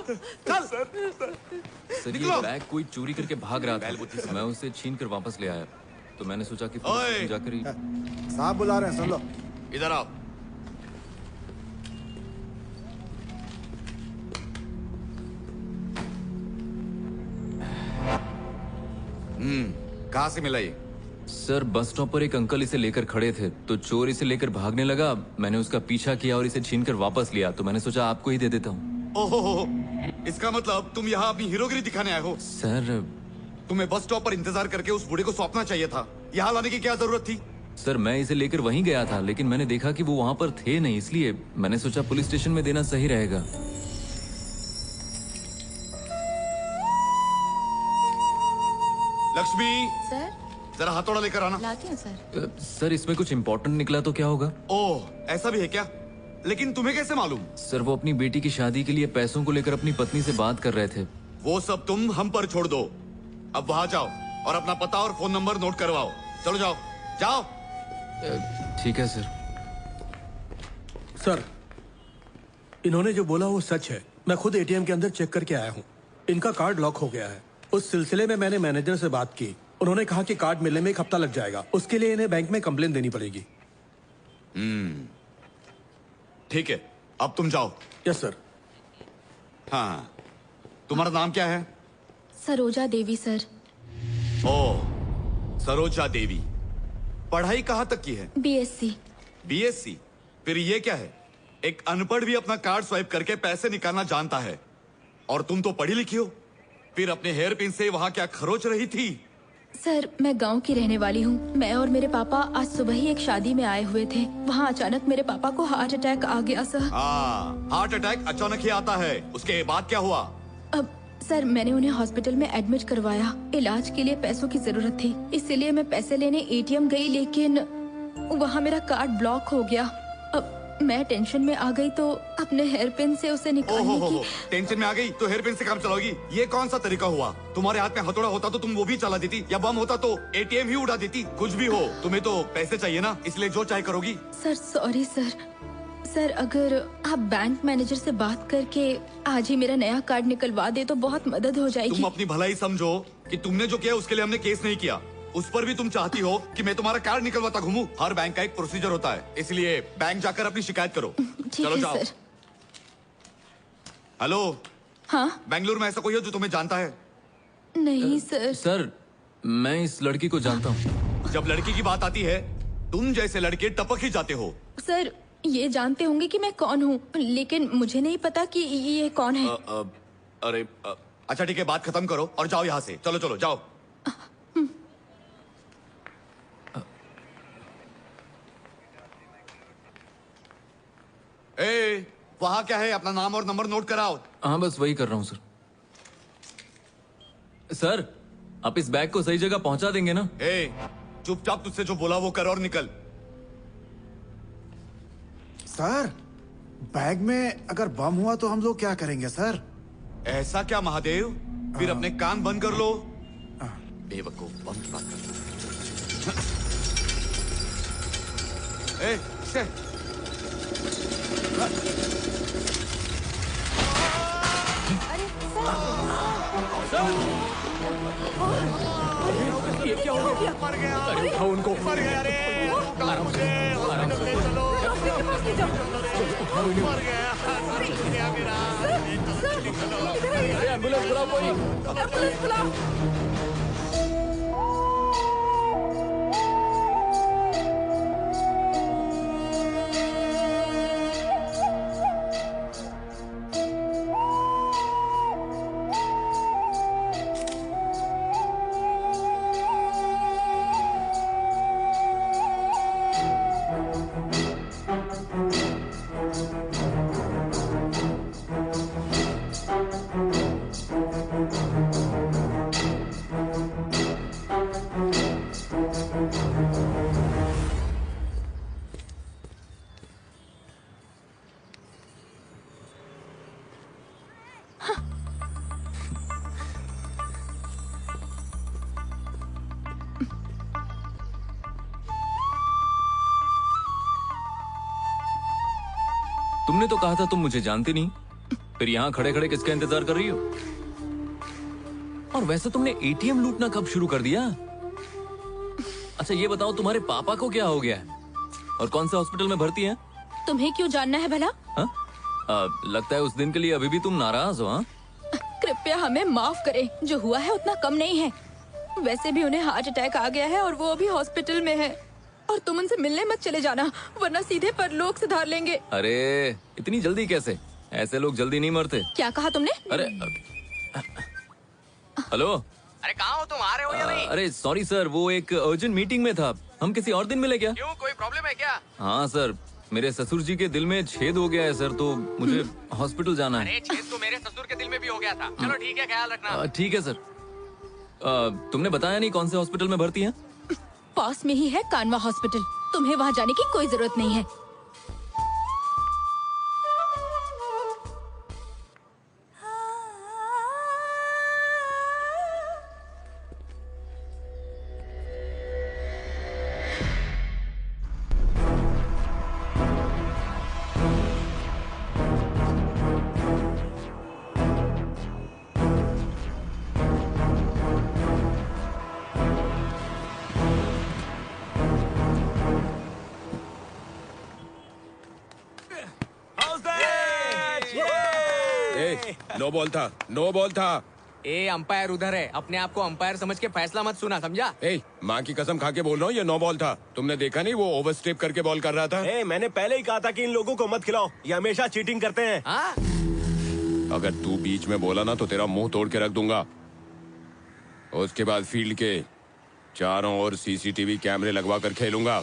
चल। सर ये बैग कोई चोरी करके भाग रहा था। मैं उसे छीन कर वापस ले आया तो मैंने सोचा कि ओए! जाकर ही। साहब बुला रहे हैं, सुन लो। इधर आओ। कहाँ से मिला ये? सर बस स्टॉप पर एक अंकल इसे लेकर खड़े थे तो चोर इसे लेकर भागने लगा। मैंने उसका पीछा किया और इसे छीनकर वापस लिया तो मैंने सोचा आपको ही दे देता हूँ। ओहो, इसका मतलब तुम यहाँ अपनी हीरोगिरी दिखाने आए हो? सर तुम्हें बस स्टॉप पर इंतजार करके उस बूढ़े को सौंपना चाहिए था। यहाँ लाने की क्या जरूरत थी? सर मैं इसे लेकर वहीं गया था लेकिन मैंने देखा कि वो वहाँ पर थे नहीं, इसलिए मैंने सोचा पुलिस स्टेशन में देना सही रहेगा। लक्ष्मी, सर जरा हथौड़ा लेकर आना। लाती हूँ सर। सर इसमें कुछ इम्पोर्टेंट निकला तो क्या होगा? ओह, ऐसा भी है क्या? लेकिन तुम्हें कैसे मालूम? सर वो अपनी बेटी की शादी के लिए पैसों को लेकर अपनी पत्नी से बात कर रहे थे। वो सब तुम हम पर छोड़ दो। अब वहां जाओ और अपना पता और फोन नंबर नोट करवाओ। चलो जाओ, जाओ। ठीक है सर। सर इन्होंने जो बोला वो सच है। मैं खुद एटीएम के अंदर चेक करके आया हूँ। इनका कार्ड लॉक हो गया है। उस सिलसिले में मैंने मैनेजर से बात की। उन्होंने कहा कि कार्ड मिलने में 1 हफ्ता लग जाएगा। उसके लिए इन्हें बैंक में कंप्लेन देनी पड़ेगी। ठीक है, अब तुम जाओ। Yes sir. हाँ, तुम्हारा नाम क्या है? सरोजा देवी सर। ओह, सरोजा देवी। पढ़ाई कहाँ तक की है? BSc। BSc? फिर ये क्या है? एक अनपढ़ भी अपना कार्ड स्वाइप करके पैसे निकालना जानता है और तुम तो पढ़ी लिखी हो। फिर अपने हेयर पिन से वहाँ क्या खरोच रही थी? सर मैं गांव की रहने वाली हूँ। मैं और मेरे पापा आज सुबह ही एक शादी में आए हुए थे। वहाँ अचानक मेरे पापा को हार्ट अटैक आ गया सर। हाँ, हार्ट अटैक अचानक ही आता है। उसके बाद क्या हुआ? अब सर मैंने उन्हें हॉस्पिटल में एडमिट करवाया। इलाज के लिए पैसों की जरूरत थी, इसलिए मैं पैसे लेने ATM गई, लेकिन वहाँ मेरा कार्ड ब्लॉक हो गया। अब मैं टेंशन में आ गई तो अपने हेयर पिन से उसे निकालने की। टेंशन में आ गई तो हेयर पिन से काम चलाओगी? ये कौन सा तरीका हुआ? तुम्हारे हाथ में हथौड़ा होता तो तुम वो भी चला देती, या बम होता तो एटीएम ही उड़ा देती। कुछ भी हो, तुम्हें तो पैसे चाहिए ना, इसलिए जो चाहे करोगी। Sir sorry sir. सर अगर आप बैंक मैनेजर से बात करके आज ही मेरा नया कार्ड निकलवा दे तो बहुत मदद हो जाएगी। तुम अपनी भलाई समझो कि तुमने जो किया उसके लिए हमने केस नहीं किया। उस पर भी तुम चाहती हो कि मैं तुम्हारा कार्ड निकलवाता घूमूं? हर बैंक का एक प्रोसीजर होता है, इसलिए बैंक जाकर अपनी शिकायत करो। चलो जाओ। हेलो। हाँ बेंगलुरु में ऐसा कोई है जो तुम्हें जानता है? नहीं सर। सर मैं इस लड़की को जानता हूँ। जब लड़की की बात आती है तुम जैसे लड़के टपक ही जाते हो। सर ये जानते होंगे कि मैं कौन हूँ, लेकिन मुझे नहीं पता कि ये कौन है। अरे अच्छा ठीक है, बात खत्म करो और जाओ यहाँ से। चलो चलो जाओ। ए, वहाँ क्या है? अपना नाम और नंबर नोट कराओ। हाँ बस वही कर रहा हूँ सर। सर आप इस बैग को सही जगह पहुंचा देंगे ना? ए, चुपचाप तुझसे जो बोला वो कर और निकल। सर बैग में अगर बम हुआ तो हम लोग क्या करेंगे सर? ऐसा क्या महादेव? फिर अपने कान बंद कर लो। बेवकूफ, बम की बात कर। ए, से। ये क्या हो गया? मर गया। अरे उठाओ उनको। मर गया रे। आराम से। आराम से चलो। मर गया। मेरा। अरे एम्बुलेंस बुलाओ कोई। एम्बुलेंस बुलाओ। तुमने तो कहा था तुम मुझे जानती नहीं, फिर यहाँ खड़े खड़े किसका इंतजार कर रही हो? और वैसे तुमने एटीएम लूटना कब शुरू कर दिया? अच्छा ये बताओ तुम्हारे पापा को क्या हो गया है और कौन से हॉस्पिटल में भर्ती हैं? तुम्हें क्यों जानना है भला? लगता है उस दिन के लिए अभी भी तुम नाराज हो। हाँ कृपया हमें माफ करें, जो हुआ है उतना कम नहीं है। वैसे भी उन्हें हार्ट अटैक आ गया है और वो अभी हॉस्पिटल में है। और तुम उनसे मिलने मत चले जाना, वरना सीधे परलोक से धार लेंगे। अरे इतनी जल्दी कैसे? ऐसे लोग जल्दी नहीं मरते। क्या कहा तुमने? अरे हेलो। अरे कहाँ हो तुम? आ रहे हो या नहीं? अरे सॉरी सर, वो एक अर्जेंट मीटिंग में था। हम किसी और दिन मिले क्या? क्यों, कोई प्रॉब्लम है क्या? हाँ सर, मेरे ससुर जी के दिल में छेद हो गया है सर, तो मुझे हॉस्पिटल जाना है। अरे छेद तो मेरे ससुर के दिल में भी हो गया था। चलो ठीक है, ख्याल रखना। ठीक है सर। तुमने बताया नहीं कौन से हॉस्पिटल में भर्ती हैं? पास में ही है कानवा हॉस्पिटल, तुम्हें वहाँ जाने की कोई जरूरत नहीं है। नो बॉल था, नो बॉल था। ए अंपायर उधर है, अपने आप को अंपायर समझ के फैसला मत सुना, समझा? ए, माँ की कसम खा के बोल रहा हूँ, ये नो बॉल था। तुमने देखा नहीं वो ओवर स्टेप करके बॉल कर रहा था? ए, मैंने पहले ही कहा था कि इन लोगों को मत खिलाओ, ये हमेशा चीटिंग करते हैं। अगर तू बीच में बोला ना तो तेरा मुंह तोड़ के रख दूंगा। उसके बाद फील्ड के चारों ओर सीसीटीवी कैमरे लगवा कर खेलूंगा,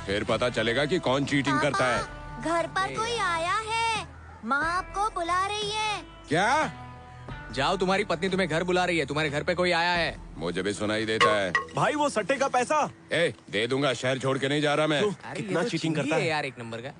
फिर पता चलेगा कि कौन चीटिंग करता है। घर पर कोई आया है, माँ आपको बुला रही है। क्या? जाओ, तुम्हारी पत्नी तुम्हें घर बुला रही है, तुम्हारे घर पे कोई आया है। मुझे भी सुनाई देता है। भाई वो सट्टे का पैसा ए, दे दूंगा, शहर छोड़ के नहीं जा रहा मैं। कितना चीटिंग करता है यार, एक नंबर का।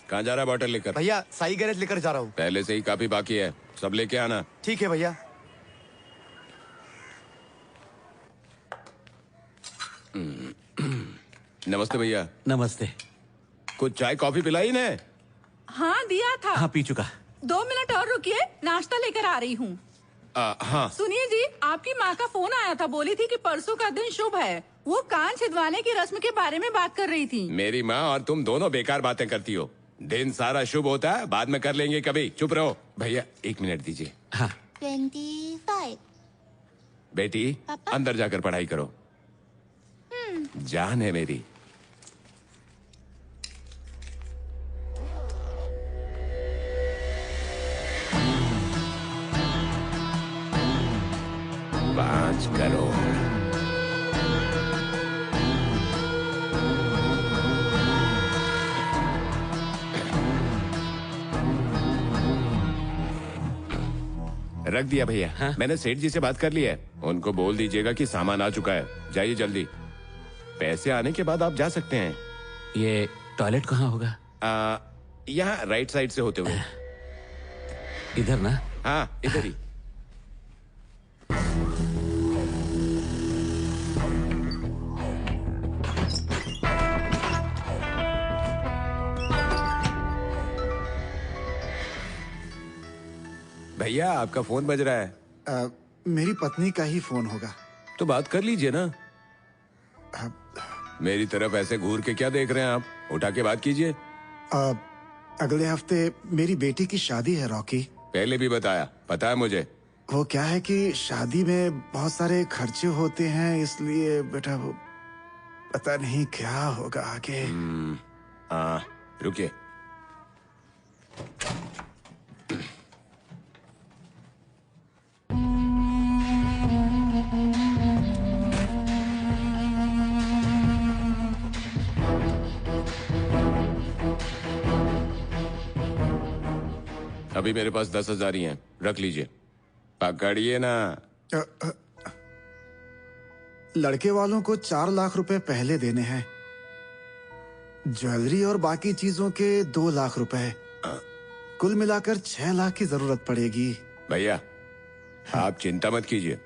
कहाँ जा रहा है बॉटल लेकर? भैया साई गैरेज लेकर जा रहा हूँ। पहले से ही काफी बाकी है, सब लेके आना। ठीक है भैया। नमस्ते भैया। नमस्ते। कुछ चाय कॉफी पिलाई ने? हाँ दिया था। हाँ पी चुका। 2 मिनट और रुकिए, नाश्ता लेकर आ रही हूँ। हाँ सुनिए जी, आपकी माँ का फोन आया था, बोली थी कि परसों का दिन शुभ है। वो कान छिदवाने की रस्म के बारे में बात कर रही थी। मेरी माँ और तुम दोनों बेकार बातें करती हो। दिन सारा शुभ होता है, बाद में कर लेंगे कभी। चुप रहो। भैया 1 मिनट दीजिए। हाँ 25। बेटी पापा? अंदर जाकर पढ़ाई करो। जान है मेरी। पाँच करोड़। रख दिया भैया। हाँ? मैंने सेठ जी से बात कर ली है, उनको बोल दीजिएगा कि सामान आ चुका है। जाइए जल्दी, पैसे आने के बाद आप जा सकते हैं। ये टॉयलेट कहाँ होगा? यहाँ राइट साइड से होते हुए। इधर ना? हाँ इधर ही। भैया आपका फोन बज रहा है। मेरी पत्नी का ही फोन होगा। तो बात कर लीजिए ना। मेरी तरफ ऐसे घूर के क्या देख रहे हैं आप? उठा के बात कीजिए। अगले हफ्ते मेरी बेटी की शादी है रॉकी। पहले भी बताया, पता है मुझे। वो क्या है कि शादी में बहुत सारे खर्चे होते हैं, इसलिए बेटा वो पता नहीं क्या होगा आगे। हाँ रुकिए। अभी मेरे पास 10,000 ही हैं, रख लीजिए। पकड़िए ना। लड़के वालों को 4 लाख रुपए पहले देने हैं, ज्वेलरी और बाकी चीजों के 2 लाख रुपए, कुल मिलाकर 6 लाख की जरूरत पड़ेगी। भैया आप चिंता मत कीजिए,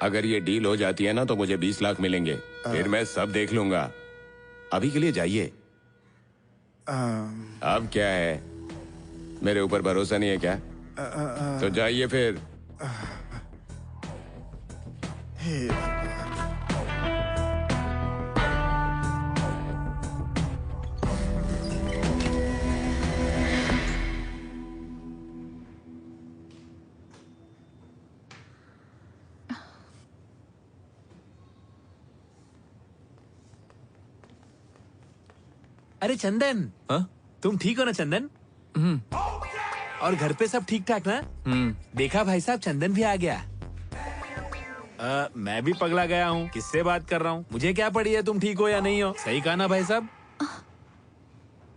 अगर ये डील हो जाती है ना तो मुझे 20 लाख मिलेंगे, फिर मैं सब देख लूंगा। अभी के लिए जाइए। अब क्या है, मेरे ऊपर भरोसा नहीं है क्या? तो जाइए फिर। अरे चंदन, तुम ठीक हो ना चंदन? और घर पे सब ठीक ठाक ना? देखा भाई साहब, चंदन भी आ गया। मैं भी पगला गया हूँ, किससे बात कर रहा हूँ? मुझे क्या पड़ी है तुम ठीक हो या नहीं हो? सही कहा ना भाई साहब?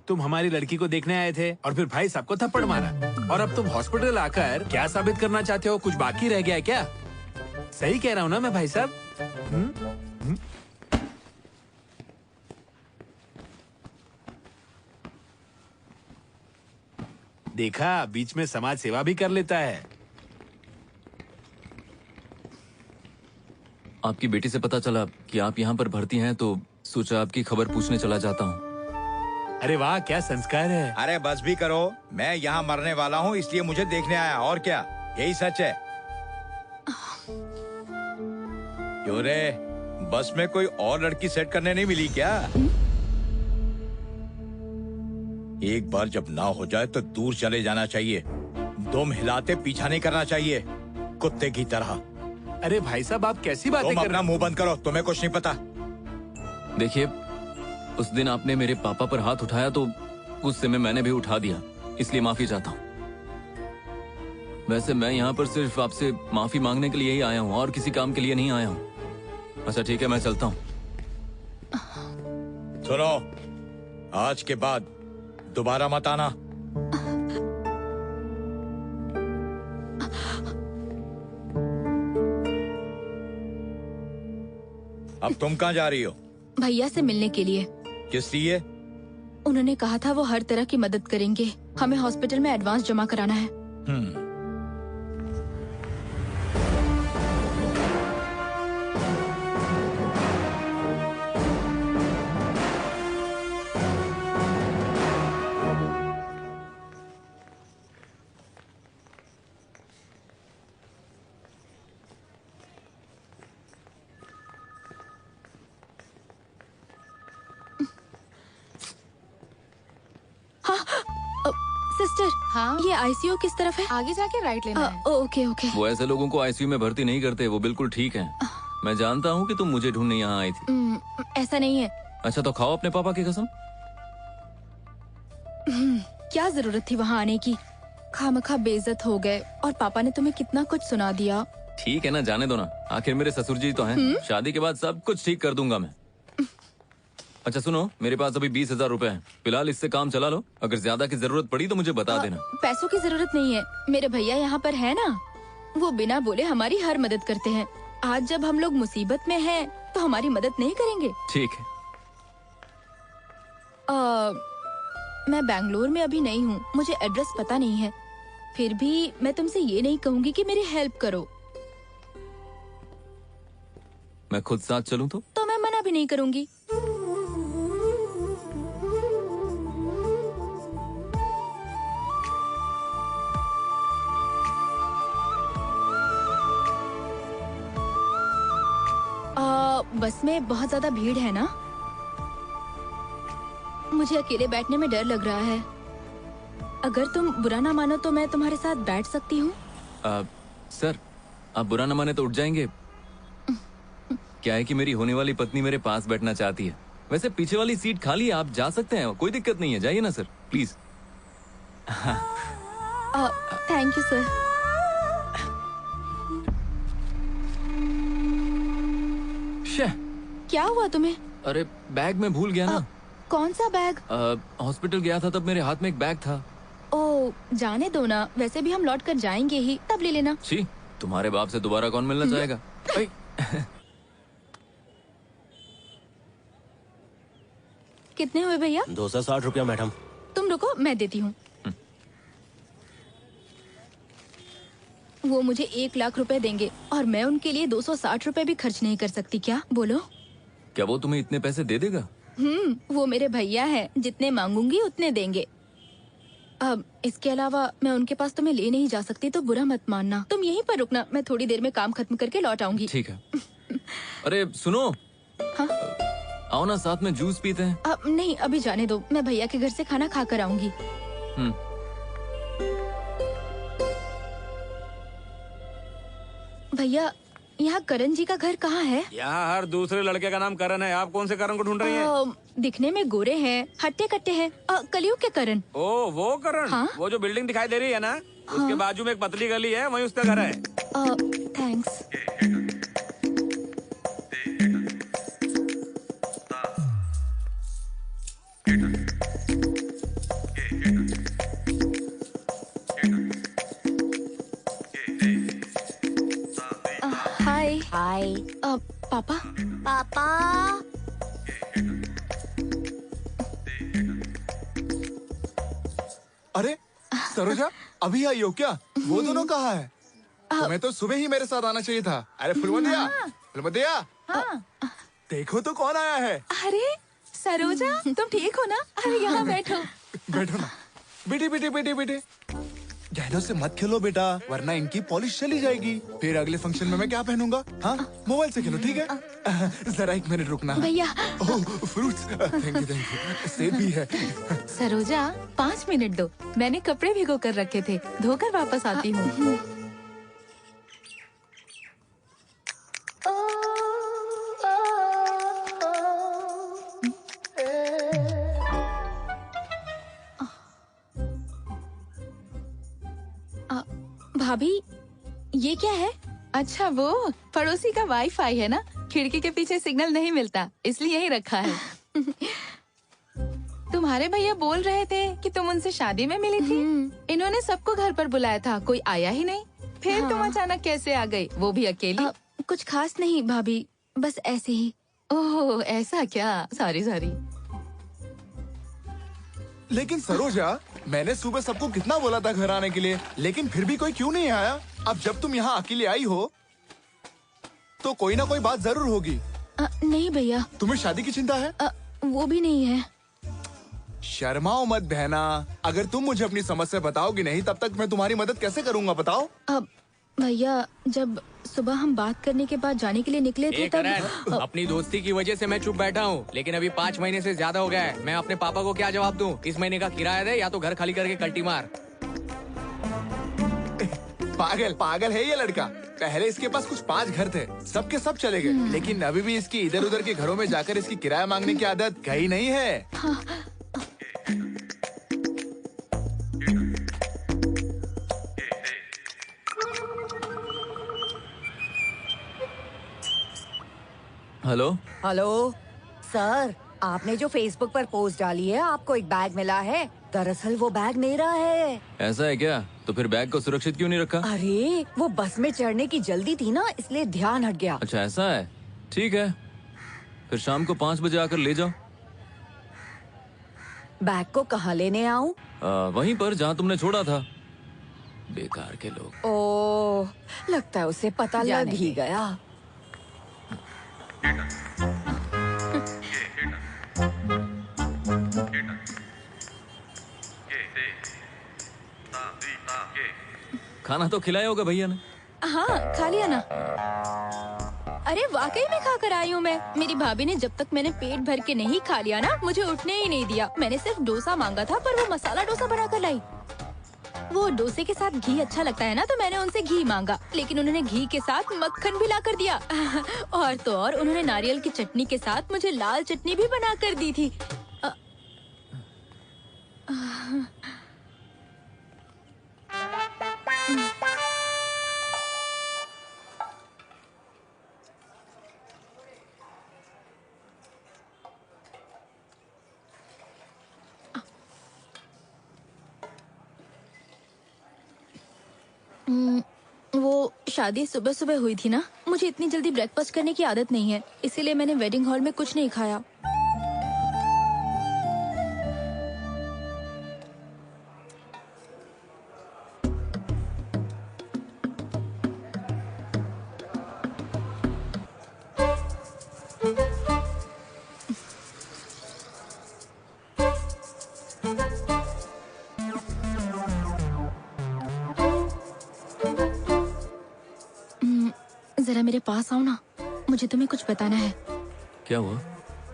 तुम हमारी लड़की को देखने आए थे और फिर भाई साहब को थप्पड़ मारा, और अब तुम हॉस्पिटल आकर क्या साबित करना चाहते हो? कुछ बाकी रह गया क्या? सही कह रहा हूँ ना मैं भाई साहब? देखा, बीच में समाज सेवा भी कर लेता है। आपकी बेटी से पता चला कि आप यहाँ पर भर्ती हैं, तो सोचा आपकी खबर पूछने चला जाता हूँ। अरे वाह, क्या संस्कार है। अरे बस भी करो, मैं यहाँ मरने वाला हूँ इसलिए मुझे देखने आया, और क्या? यही सच है। क्यों रे, बस में कोई और लड़की सेट करने नहीं मिली क्या? एक बार जब ना हो जाए तो दूर चले जाना चाहिए, दुम हिलाते पीछा नहीं करना चाहिए, कुत्ते की तरह। अरे भाई साहब, आप कैसी बातें कर रहे हैं? अपना मुंह बंद करो, तुम्हें कुछ नहीं पता। देखिए, उस दिन आपने मेरे पापा पर हाथ उठाया तो गुस्से में मैंने भी उठा दिया, इसलिए माफी चाहता हूँ। वैसे मैं यहाँ पर सिर्फ आपसे माफी मांगने के लिए ही आया हूँ, और किसी काम के लिए नहीं आया हूँ। अच्छा ठीक है, मैं चलता हूँ। सुनो, आज के बाद दोबारा मत आना। अब तुम कहाँ जा रही हो? भैया से मिलने के लिए। किस लिए? उन्होंने कहा था वो हर तरह की मदद करेंगे। हमें हॉस्पिटल में एडवांस जमा कराना है। सिस्टर, हाँ? ये आईसीयू किस तरफ है? आगे जाके राइट लेना है। Okay okay. वो ऐसे लोगों को आईसीयू में भर्ती नहीं करते, वो बिल्कुल ठीक हैं। मैं जानता हूँ कि तुम मुझे ढूंढने यहाँ आई थी। ऐसा नहीं है। अच्छा तो खाओ अपने पापा की कसम। क्या जरूरत थी वहाँ आने की? खामखा बेइज्जत हो गए और पापा ने तुम्हें कितना कुछ सुना दिया। ठीक है ना, जाने दो ना, आखिर मेरे ससुर जी तो हैं। शादी के बाद सब कुछ ठीक कर दूंगा मैं। अच्छा सुनो, मेरे पास अभी 20,000 रुपए हैं, फिलहाल इससे काम चला लो। अगर ज्यादा की जरूरत पड़ी तो मुझे बता देना। पैसों की जरूरत नहीं है, मेरे भैया यहाँ पर है ना, वो बिना बोले हमारी हर मदद करते हैं। आज जब हम लोग मुसीबत में हैं, तो हमारी मदद नहीं करेंगे? ठीक है। मैं बैंगलोर में अभी नहीं हूँ, मुझे एड्रेस पता नहीं है। फिर भी मैं तुमसे ये नहीं कहूँगी कि मेरी हेल्प करो। मैं खुद साथ चलूँ तो मैं मना भी नहीं करूँगी। बस में बहुत ज्यादा भीड़ है ना, मुझे अकेले बैठने में डर लग रहा है। अगर तुम बुरा ना मानो तो मैं तुम्हारे साथ बैठ सकती हूँ। सर, आप बुरा ना माने तो उठ जाएंगे। क्या है कि मेरी होने वाली पत्नी मेरे पास बैठना चाहती है। वैसे पीछे वाली सीट खाली है, आप जा सकते हैं, कोई दिक्कत नहीं है। जाइए ना sir, please. Thank you sir. क्या हुआ तुम्हें? अरे बैग में भूल गया ना। कौन सा बैग? हॉस्पिटल गया था तब मेरे हाथ में एक बैग था। ओ, जाने दो ना, वैसे भी हम लौट कर जाएंगे ही, तब ले लेना। छी, तुम्हारे बाप से दोबारा कौन मिलना चाहेगा? कितने हुए भैया? 260 रुपया मैडम। तुम रुको, मैं देती हूँ। वो मुझे 1 लाख रुपए देंगे और मैं उनके लिए 260 रुपए भी खर्च नहीं कर सकती। क्या बोलो? क्या वो तुम्हें इतने पैसे दे देगा? वो मेरे भैया हैं, जितने मांगूंगी उतने देंगे। अब इसके अलावा मैं उनके पास तुम्हें ले नहीं जा सकती, तो बुरा मत मानना। तुम यहीं पर रुकना, मैं थोड़ी देर में काम खत्म करके लौट आऊंगी। ठीक है। अरे सुनो। हाँ? आओ ना, साथ में जूस पीते हैं। अब नहीं, अभी जाने दो, मैं भैया के घर से खाना खा कर आऊंगी। भैया, यहाँ करण जी का घर कहाँ है? यहाँ हर दूसरे लड़के का नाम करण है। आप कौन से करण को ढूंढ रही हैं? दिखने में गोरे हैं, हट्टे कट्टे हैं, कलयुग के करण। ओ, वो करण? हाँ? वो जो बिल्डिंग दिखाई दे रही है ना, उसके बाजू में एक पतली गली है, वहीं उसका घर है। थैंक्स। हाय। हाय। पापा। पापा। अरे सरोजा, अभी आई हो क्या? वो दोनों कहाँ है? तुम्हें तो सुबह ही मेरे साथ आना चाहिए था। अरे फुलमतिया, फुलमतिया, देखो तो कौन आया है। अरे सरोजा, तुम ठीक हो ना? अरे यहाँ बैठो। बैठो ना। बेटी बेटी बेटी बेटी, गहनों से मत खेलो बेटा, वरना इनकी पॉलिश चली जाएगी। फिर अगले फंक्शन में मैं क्या पहनूंगा? हाँ, मोबाइल से खेलो, ठीक है? जरा 1 मिनट रुकना भैया। ओह, फ्रूट्स, थैंक यू। सेब भी है। सरोजा, 5 मिनट दो, मैंने कपड़े भिगो कर रखे थे, धोकर वापस आती हूँ। भाभी, ये क्या है? अच्छा, वो पड़ोसी का वाईफाई है ना, खिड़की के पीछे सिग्नल नहीं मिलता, इसलिए यही रखा है। तुम्हारे भैया बोल रहे थे कि तुम उनसे शादी में मिली थी। इन्होंने सबको घर पर बुलाया था, कोई आया ही नहीं। फिर तुम अचानक कैसे आ गई, वो भी अकेली? कुछ खास नहीं भाभी, बस ऐसे ही। ओह, ऐसा क्या? Sorry sorry. लेकिन सरोजा, मैंने सुबह सबको कितना बोला था घर आने के लिए, लेकिन फिर भी कोई क्यों नहीं आया? अब जब तुम यहाँ अकेले आई हो तो कोई ना कोई बात जरूर होगी। नहीं भैया। तुम्हें शादी की चिंता है? वो भी नहीं है। शर्माओ मत बहना, अगर तुम मुझे अपनी समस्या बताओगी नहीं तब तक मैं तुम्हारी मदद कैसे करूँगा बताओ? अब भैया, जब सुबह हम बात करने के बाद जाने के लिए निकले थे तब अपनी दोस्ती की वजह से मैं चुप बैठा हूँ, लेकिन अभी 5 महीने से ज्यादा हो गया है। मैं अपने पापा को क्या जवाब दूँ? इस महीने का किराया दे या तो घर खाली करके कल्टी मार। पागल पागल है ये लड़का। पहले इसके पास कुछ 5 घर थे, सबके सब चले गए, लेकिन अभी भी इसकी इधर उधर के घरों में जाकर इसकी किराया मांगने की आदत गई नहीं है। हेलो हेलो सर, आपने जो फेसबुक पर पोस्ट डाली है आपको एक बैग मिला है, दरअसल वो बैग मेरा है। ऐसा है क्या? तो फिर बैग को सुरक्षित क्यों नहीं रखा? अरे वो बस में चढ़ने की जल्दी थी ना, इसलिए ध्यान हट गया। अच्छा ऐसा है, ठीक है, फिर शाम को 5 बजे आकर ले जाओ। बैग को कहाँ लेने आऊँ? वहीं पर जहाँ तुमने छोड़ा था। बेकार के लोग। ओह, लगता है उसे पता लग ही गया। खाना तो खिलाया होगा भैया ने। हाँ, खा लिया ना। अरे वाकई में खा कर आई हूँ मैं। मेरी भाभी ने जब तक मैंने पेट भर के नहीं खा लिया ना, मुझे उठने ही नहीं दिया। मैंने सिर्फ डोसा मांगा था, पर वो मसाला डोसा बना कर लाई। वो डोसे के साथ घी अच्छा लगता है ना, तो मैंने उनसे घी मांगा, लेकिन उन्होंने घी के साथ मक्खन भी ला कर दिया। और तो और उन्होंने नारियल की चटनी के साथ मुझे लाल चटनी भी बना कर दी थी। वो शादी सुबह सुबह हुई थी ना, मुझे इतनी जल्दी ब्रेकफास्ट करने की आदत नहीं है, इसीलिए मैंने वेडिंग हॉल में कुछ नहीं खाया। जरा मेरे पास आओ ना, मुझे तुम्हें कुछ बताना है। क्या हुआ?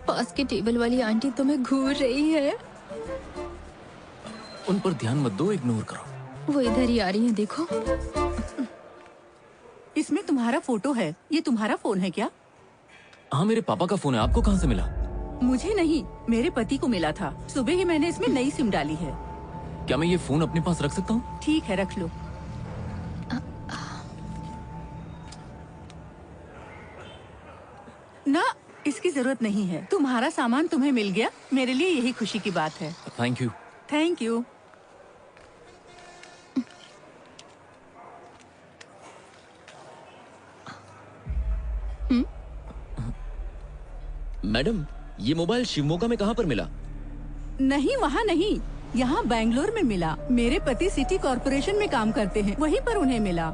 पास के टेबल वाली आंटी तुम्हें घूर रही है। उन पर ध्यान मत दो, इग्नोर करो। वो इधर ही आ रही हैं, देखो। इसमें तुम्हारा फोटो है। ये तुम्हारा फोन है क्या? हाँ, मेरे पापा का फोन है। आपको कहाँ से मिला? मुझे नहीं, मेरे पति को मिला था। सुबह ही मैंने इसमें नई सिम डाली है। क्या मैं ये फोन अपने पास रख सकता हूँ? ठीक है, रख लो। ना, इसकी जरूरत नहीं है। तुम्हारा सामान तुम्हें मिल गया, मेरे लिए यही खुशी की बात है। Thank you. Thank you. Madam, ये मोबाइल शिवमोगा में कहाँ पर मिला? नहीं, वहाँ नहीं, यहाँ बैंगलोर में मिला। मेरे पति सिटी कॉर्पोरेशन में काम करते हैं, वहीं पर उन्हें मिला।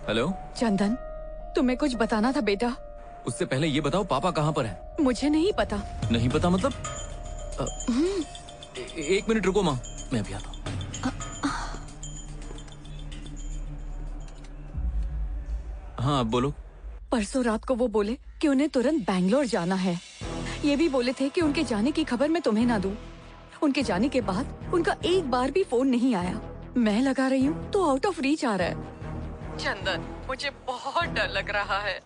हेलो चंदन, तुम्हें कुछ बताना था बेटा। उससे पहले ये बताओ पापा कहाँ पर है? मुझे नहीं पता। नहीं पता मतलब? एक मिनट रुको माँ, मैं अभी आता हूँ। हाँ, अब बोलो। परसों रात को वो बोले कि उन्हें तुरंत बैंगलोर जाना है। ये भी बोले थे कि उनके जाने की खबर मैं तुम्हें ना दूं। उनके जाने के बाद उनका एक बार भी फोन नहीं आया। मैं लगा रही हूँ तो आउट ऑफ रीच आ रहा है। चंदन, मुझे बहुत डर लग रहा है।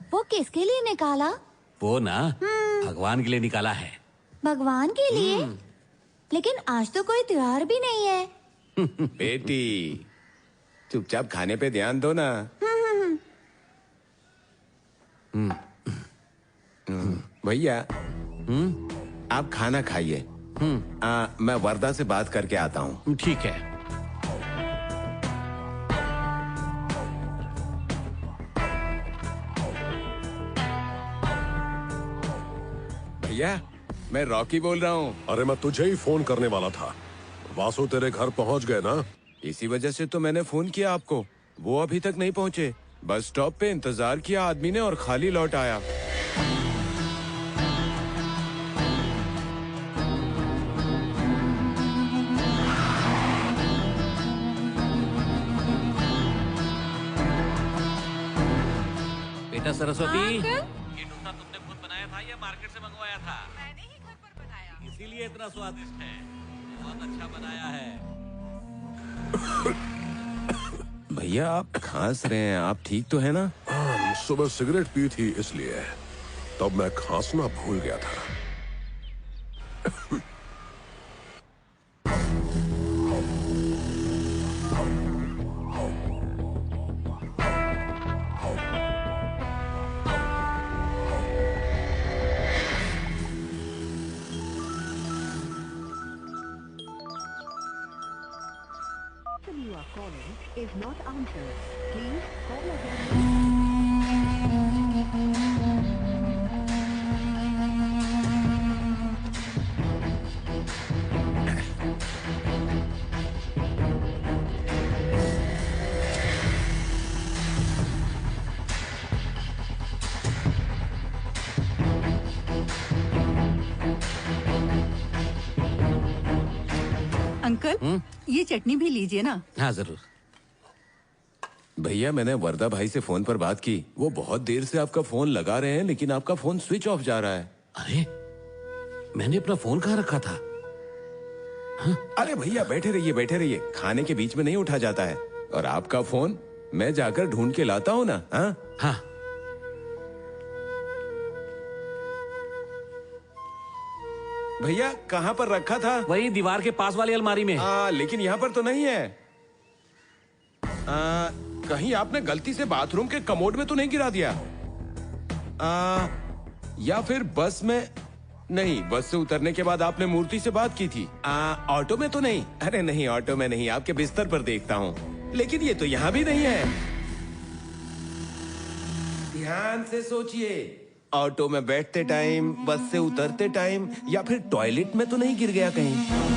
वो किसके लिए निकाला? वो ना भगवान के लिए निकाला है। भगवान के लिए? लेकिन आज तो कोई त्योहार भी नहीं है। बेटी, चुपचाप खाने पे ध्यान दो ना। भैया आप खाना खाइए। मैं वर्दा से बात करके आता हूँ। ठीक है। भैया मैं रॉकी बोल रहा हूँ। अरे मैं तुझे ही फोन करने वाला था। वासु तेरे घर पहुंच गए ना? इसी वजह से तो मैंने फोन किया आपको। वो अभी तक नहीं पहुँचे। बस स्टॉप पे इंतजार किया आदमी ने और खाली लौट आया। बेटा सरस्वती, ये डोसा तुमने खुद बनाया था या मार्केट से मंगवाया था? मैंने ही घर पर बनाया। इसीलिए इतना स्वादिष्ट है। बहुत अच्छा बनाया है। भैया आप खांस रहे हैं, आप ठीक तो है ना? सुबह सिगरेट पी थी इसलिए, तब मैं खांसना भूल गया था। You are calling is not answered. Please call again. Uncle ये चटनी भी लीजिए ना। हाँ जरूर। भैया मैंने वर्दा भाई से फोन पर बात की। वो बहुत देर से आपका फोन लगा रहे हैं लेकिन आपका फोन स्विच ऑफ जा रहा है। अरे मैंने अपना फोन कहाँ रखा था? अरे भैया बैठे रहिए, खाने के बीच में नहीं उठा जाता है। और आपका फोन मैं जाकर ढूंढ के लाता हूँ ना। हाँ। भैया कहाँ पर रखा था? वही दीवार के पास वाली अलमारी में। लेकिन यहाँ पर तो नहीं है। कहीं आपने गलती से बाथरूम के कमोड में तो नहीं गिरा दिया? या फिर बस में? नहीं, बस से उतरने के बाद आपने मूर्ति से बात की थी। ऑटो में तो नहीं? अरे नहीं, ऑटो में नहीं, आपके बिस्तर पर देखता हूँ। लेकिन ये तो यहाँ भी नहीं है। ध्यान से सोचिए। ऑटो में बैठते टाइम, बस से उतरते टाइम, या फिर टॉयलेट में तो नहीं गिर गया कहीं?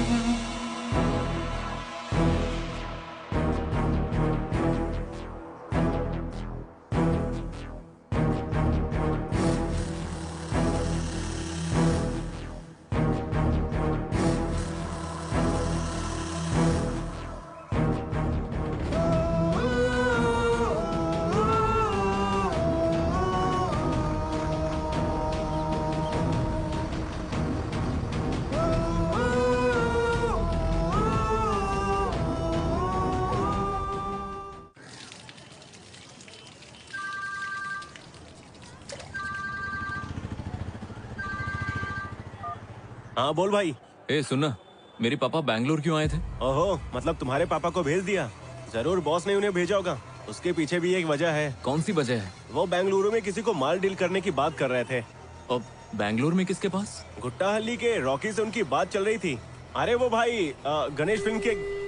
हाँ बोल भाई। ए सुनना, मेरे पापा बैंगलोर क्यों आए थे? ओहो, मतलब तुम्हारे पापा को भेज दिया? जरूर बॉस ने उन्हें भेजा होगा। उसके पीछे भी एक वजह है। कौन सी वजह है? वो बेंगलुरु में किसी को माल डील करने की बात कर रहे थे। और बैंगलोर में किसके पास? गुट्टाहल्ली के रॉकी से उनकी बात चल रही थी। अरे वो भाई गणेश फिल्म के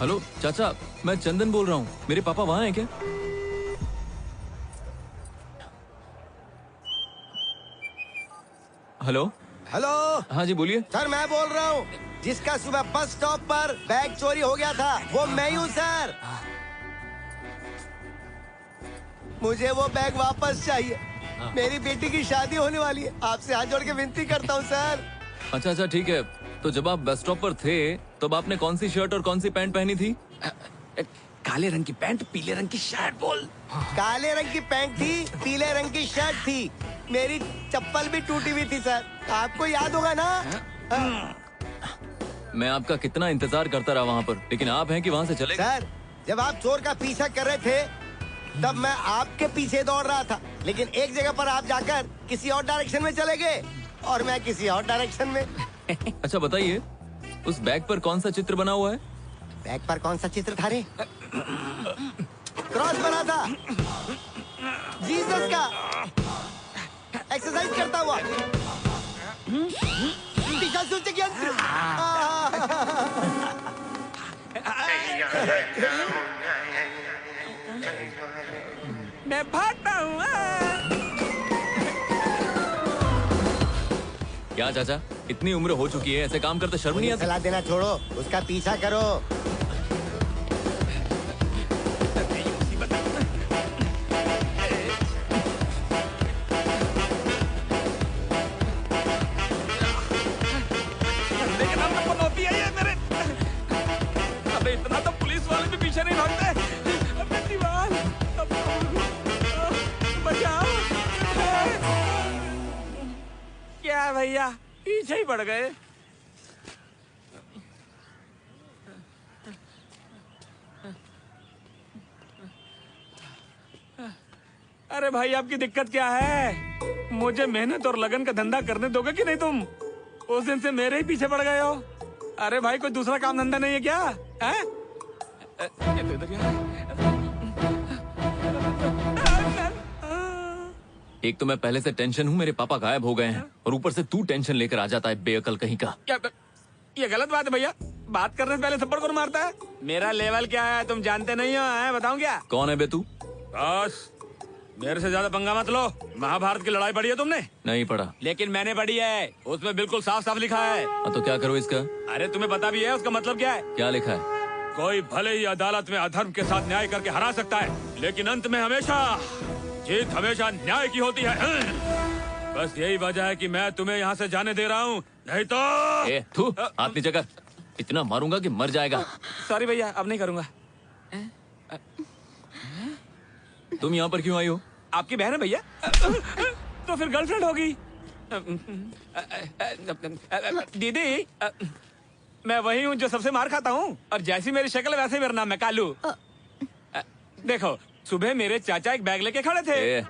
हेलो चाचा, मैं चंदन बोल रहा हूँ। मेरे पापा वहाँ हैं क्या? Hello hello. हाँ जी बोलिए। सर मैं बोल रहा हूँ, जिसका सुबह बस स्टॉप पर बैग चोरी हो गया था वो मैं ही हूँ सर। मुझे वो बैग वापस चाहिए। मेरी बेटी की शादी होने वाली है। आपसे हाथ जोड़ के विनती करता हूँ सर। अच्छा ठीक है। तो जब आप बस स्टॉप पर थे तब आपने कौन सी शर्ट और कौन सी पैंट पहनी थी? काले रंग की पैंट, पीले रंग की शर्ट। बोल। काले रंग की पैंट थी, पीले रंग की शर्ट थी। मेरी चप्पल भी टूटी हुई थी सर, आपको याद होगा ना? मैं आपका कितना इंतजार करता रहा वहाँ पर, लेकिन आप हैं कि वहाँ से चले गए? सर जब आप चोर का पीछा कर रहे थे तब मैं आपके पीछे दौड़ रहा था, लेकिन एक जगह पर आप जाकर किसी और डायरेक्शन में चले गए और मैं किसी और डायरेक्शन में। अच्छा बताइए, उस बैग पर कौन सा चित्र बना हुआ है? बैग पर कौन सा चित्र था रे? क्रॉस बना था, जीसस का, एक्सरसाइज करता हुआ, त्रिशूल के यंत्र। मैं भागता हूँ। क्या चाचा, इतनी उम्र हो चुकी है, ऐसे काम करते शर्म नहीं आती? सलाह देना छोड़ो, उसका पीछा करो। लेकिन हम तो पनौती है ये मेरे। अबे इतना तो पुलिस वाले भी पीछे नहीं भागते। अबे दीवार, बचाओ। क्या है भैया, पीछे ही पड़ गए। अरे भाई, आपकी दिक्कत क्या है? मुझे मेहनत और लगन का धंधा करने दोगे कि नहीं तुम? उस दिन से मेरे ही पीछे पड़ गए हो। अरे भाई, कोई दूसरा काम धंधा नहीं है क्या? हैं? एक तो मैं पहले से टेंशन हूँ, मेरे पापा गायब हो गए हैं, और ऊपर से तू टेंशन लेकर आ जाता है बेअकल कहीं का। ये गलत बात है भैया। बात करने से पहले थप्पड़ कौन मारता है? मेरा लेवल क्या है तुम जानते नहीं हो? बताऊं क्या? कौन है बे तू? बस मेरे से ज्यादा पंगा मत लो। महाभारत की लड़ाई पढ़ी है तुमने? नहीं पढ़ा। लेकिन मैंने पढ़ी है, उसमें बिल्कुल साफ साफ लिखा है। तो क्या करो इसका? अरे तुम्हें पता भी है उसका मतलब क्या है? क्या लिखा है? कोई भले ही अदालत में अधर्म के साथ न्याय करके हरा सकता है, लेकिन अंत में हमेशा जीत हमेशा न्याय की होती है। बस यही वजह है कि मैं तुम्हें यहाँ से जाने दे रहा हूँ, नहीं तो तू हाथ नीचे कर, इतना मारूंगा कि मर जाएगा। सॉरी भैया, अब नहीं करूँगा। तुम यहाँ पर क्यों आई हो? आपकी बहन है भैया। तो फिर गर्लफ्रेंड होगी। दीदी, मैं वही हूँ जो सबसे मार खाता हूँ, और जैसी मेरी शक्ल वैसे मेरा नाम है कालू। देखो, सुबह मेरे चाचा एक बैग लेके खड़े थे।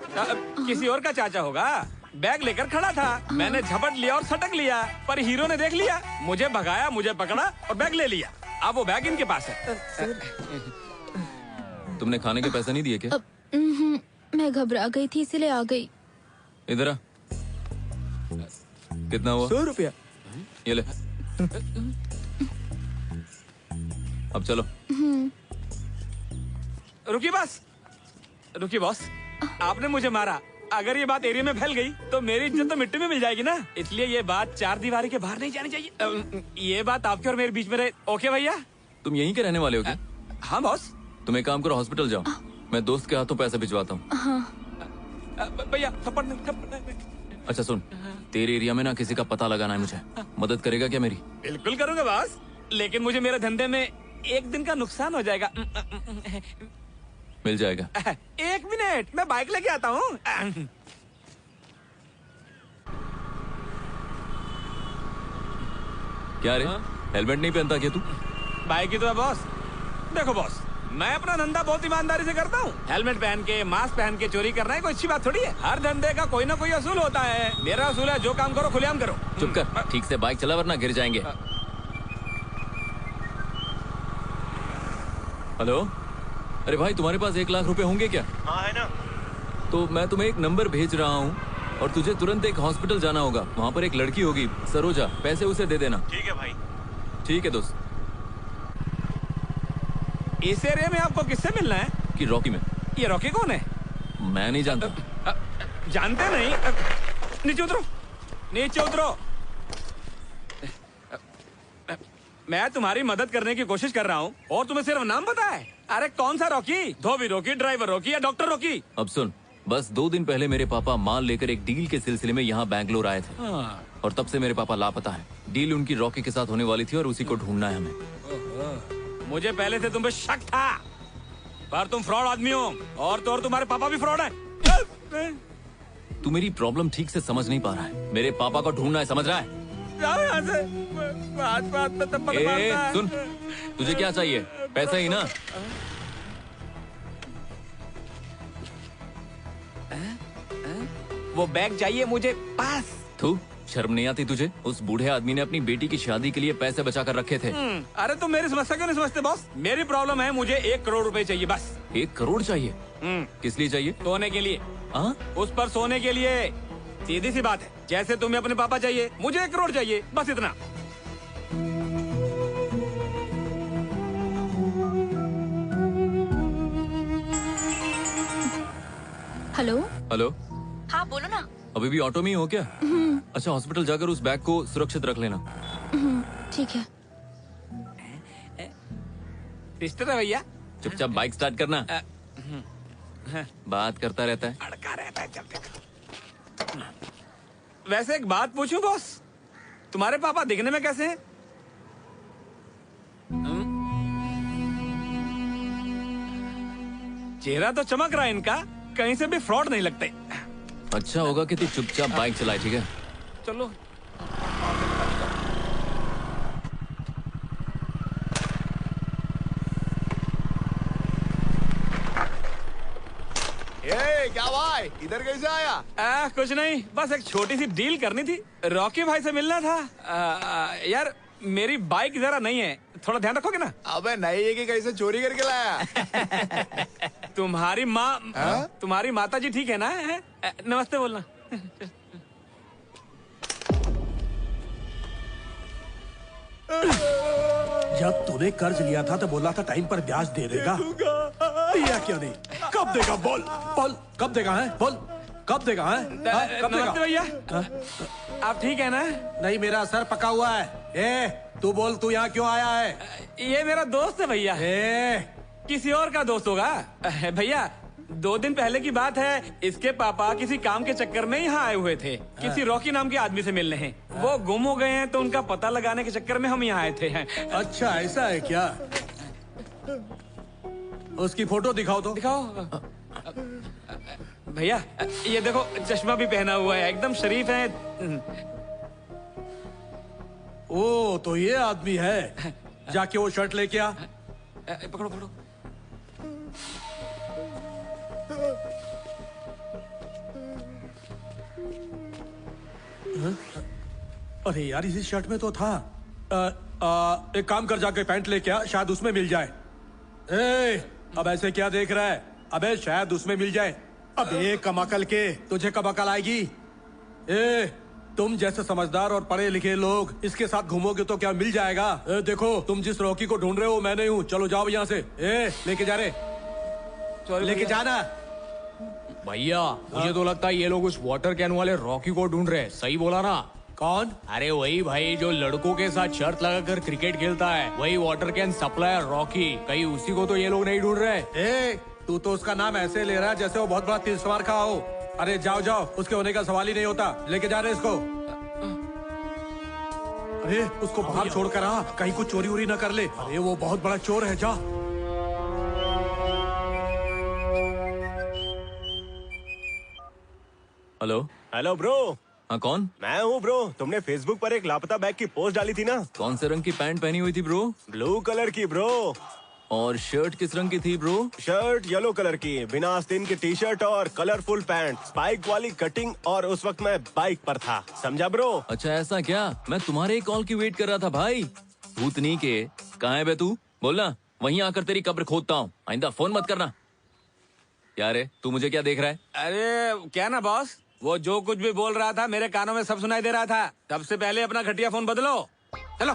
किसी और का चाचा होगा, बैग लेकर खड़ा था। मैंने झपट लिया और सटक लिया, पर हीरो ने देख लिया, मुझे भगाया, मुझे पकड़ा और बैग ले लिया। अब वो बैग इनके पास है। तुमने खाने के पैसे नहीं दिए क्या? मैं घबरा गई थी इसलिए आ गई। इधर आ। कितना हुआ? 100 रुपया। ये ले। अब चलो। रुकी बॉस, आपने मुझे मारा। अगर ये बात एरिया में फैल गई तो मेरी इज्जत तो मिट्टी में मिल जाएगी ना, इसलिए ये बात 4 दीवारी के बाहर नहीं जानी चाहिए। ये बात आपके और मेरे बीच में रहे। ओके भैया? तुम यहीं के रहने वाले हो क्या? हाँ बॉस। तुम एक काम करो, हॉस्पिटल जाओ, मैं दोस्त के हाथों पैसे भिजवाता हूँ। भैया थप्पड़ नहीं। अच्छा सुन, तेरे एरिया में ना किसी का पता लगाना है मुझे, मदद करेगा क्या मेरी? बिल्कुल करूँगा बॉस, लेकिन मुझे मेरे धंधे में 1 दिन का नुकसान हो जाएगा। मिल जाएगा। 1 मिनट, मैं बाइक लेके आता हूँ। क्या रे, हेलमेट नहीं पहनता क्या तू? बाइक ही तो है बॉस। देखो बॉस, मैं अपना धंधा बहुत ईमानदारी से करता हूँ। हेलमेट पहन के, मास्क पहन के चोरी करना है कोई अच्छी बात थोड़ी है। हर धंधे का कोई ना कोई असूल होता है। मेरा असूल है, जो काम करो खुलेआम करो। चुप कर, ठीक से बाइक चला वरना गिर जाएंगे। हेलो, अरे भाई तुम्हारे पास 1 लाख रुपए होंगे क्या? हाँ है ना। तो मैं तुम्हें एक नंबर भेज रहा हूँ और तुझे तुरंत एक हॉस्पिटल जाना होगा। वहाँ पर एक लड़की होगी, सरोजा, पैसे उसे दे देना। ठीक है भाई। ठीक है दोस्त। इस एरिया में आपको किससे मिलना है? कि रॉकी में। ये रॉकी कौन है? मैं नहीं जानता। जानते नहीं? नीचे उतरो, नीचे उतरो। मैं तुम्हारी मदद करने की कोशिश कर रहा हूँ और तुम्हें सिर्फ नाम पता है। अरे कौन सा रॉकी? धोबी रॉकी, ड्राइवर रॉकी या डॉक्टर रॉकी? अब सुन, बस 2 दिन पहले मेरे पापा माल लेकर एक डील के सिलसिले में यहाँ बैंगलोर आए थे। और तब से मेरे पापा लापता है। डील उनकी रॉकी के साथ होने वाली थी और उसी को ढूंढना है हमें। मुझे पहले से तुम पे शक था, पर तुम फ्रॉड आदमी हो, और तो और तुम्हारे पापा भी फ्रॉड है। तू मेरी प्रॉब्लम ठीक से समझ नहीं पा रहा है। मेरे पापा को ढूंढना है, समझ रहा है? जाओ यहाँ से। बात में थप्पड़ मारता है। सुन, तुझे क्या चाहिए? पैसा ही ना? वो बैग चाहिए मुझे पास। तू शर्म नहीं आती तुझे? उस बूढ़े आदमी ने अपनी बेटी की शादी के लिए पैसे बचा कर रखे थे। अरे तुम मेरी समस्या क्यों नहीं समझते बॉस? मेरी प्रॉब्लम है, मुझे 1 करोड़ रुपए चाहिए बस। 1 करोड़ चाहिए? किस लिए चाहिए? सोने के लिए। उस पर सोने के लिए। सीधी सी बात है, जैसे तुम्हें अपने पापा चाहिए, मुझे 1 करोड़ चाहिए, बस इतना। हेलो। हेलो, हाँ बोलो ना। अभी भी ऑटो में ही हो क्या? अच्छा, हॉस्पिटल जाकर उस बैग को सुरक्षित रख लेना। ठीक है। सिस्टर है भैया। चुपचाप बाइक स्टार्ट करना। बात करता रहता है। अड़का रहता है जब देखो। वैसे एक बात पूछूं बॉस, तुम्हारे पापा दिखने में कैसे हैं? चेहरा तो चमक रहा है इनका, कहीं से भी फ्रॉड नहीं लगते। अच्छा होगा कि तू चुपचाप बाइक चलाए, ठीक है? चलो। क्या भाई, इधर कैसे आया? कुछ नहीं, बस एक छोटी सी डील करनी थी। रॉकी भाई से मिलना था। यार मेरी बाइक जरा नहीं है, थोड़ा ध्यान रखोगे ना? अबे नहीं है कि कैसे चोरी करके लाया? तुम्हारी माता जी ठीक है ना? नमस्ते बोलना। जब तूने कर्ज लिया था तो बोला था टाइम पर ब्याज दे देगा। दिया क्यों नहीं? कब देगा? बोल बोल, कब देगा है? बोल कब देगा है? कब देगा? नमस्ते भैया, आप ठीक है ना? नहीं, मेरा सर पका हुआ है। तू बोल, तू यहाँ क्यों आया है? ये मेरा दोस्त है भैया। किसी और का दोस्त होगा भैया। 2 दिन पहले की बात है, इसके पापा किसी काम के चक्कर में यहाँ आए हुए थे, किसी रॉकी नाम के आदमी से मिलने हैं। वो गुम हो गए हैं, तो उनका पता लगाने के चक्कर में हम यहाँ आए थे। अच्छा ऐसा है क्या? उसकी फोटो दिखाओ तो। दिखाओ भैया, ये देखो चश्मा भी पहना हुआ है, एकदम शरीफ है। ओ तो ये आदमी है। जाके वो शर्ट लेके आ। पकड़ो पकड़ो। अरे यार, इसी शर्ट में तो था। एक काम कर, जाके पैंट लेके आ, शायद उसमें मिल जाए। अब ऐसे क्या देख रहा है? अबे शायद उसमें मिल जाए। अबे कमाकल के, तुझे कब अकल आएगी? तुम जैसे समझदार और पढ़े लिखे लोग इसके साथ घूमोगे तो क्या मिल जाएगा? देखो, तुम जिस रॉकी को ढूंढ रहे हो मैं नहीं हूँ। चलो जाओ यहाँ से। लेके जा रहे, लेके जाना। भैया मुझे तो लगता है ये लोग उस वाटर कैन वाले रॉकी को ढूंढ रहे हैं। सही बोला ना? कौन? अरे वही भाई जो लड़कों के साथ शर्त लगाकर क्रिकेट खेलता है, वही वाटर कैन सप्लायर रॉकी। कहीं उसी को तो ये लोग नहीं ढूंढ रहे? तू तो उसका नाम ऐसे ले रहा है जैसे वो बहुत बड़ा तीर सवार का हो। अरे जाओ जाओ, उसके होने का सवाल ही नहीं होता। लेके जा रहे इसको। अरे उसको बाहर छोड़ कर आ, कहीं कुछ चोरी वोरी न कर ले। अरे वो बहुत बड़ा चोर है। जा। हेलो। Hello bro. हाँ कौन? मैं हूँ ब्रो। तुमने फेसबुक पर एक लापता बैग की पोस्ट डाली थी ना? कौन से रंग की पैंट पहनी हुई थी ब्रो? ब्लू कलर की ब्रो। और शर्ट किस रंग की थी ब्रो? शर्ट येलो कलर की, बिना आस्तीन की टी शर्ट और कलरफुल पैंट, स्पाइक वाली कटिंग, और उस वक्त मैं बाइक पर था। समझा ब्रो? अच्छा ऐसा क्या? मैं तुम्हारे ही कॉल की वेट कर रहा था भाई। भूतनी के, कहाँ है बे तू? बोलना, वहीं आकर तेरी कब्र खोदता हूँ। आइंदा फोन मत करना। क्या रे, तू मुझे क्या देख रहा है? अरे क्या ना बॉस, वो जो कुछ भी बोल रहा था मेरे कानों में सब सुनाई दे रहा था। सबसे पहले अपना घटिया फोन बदलो। चलो।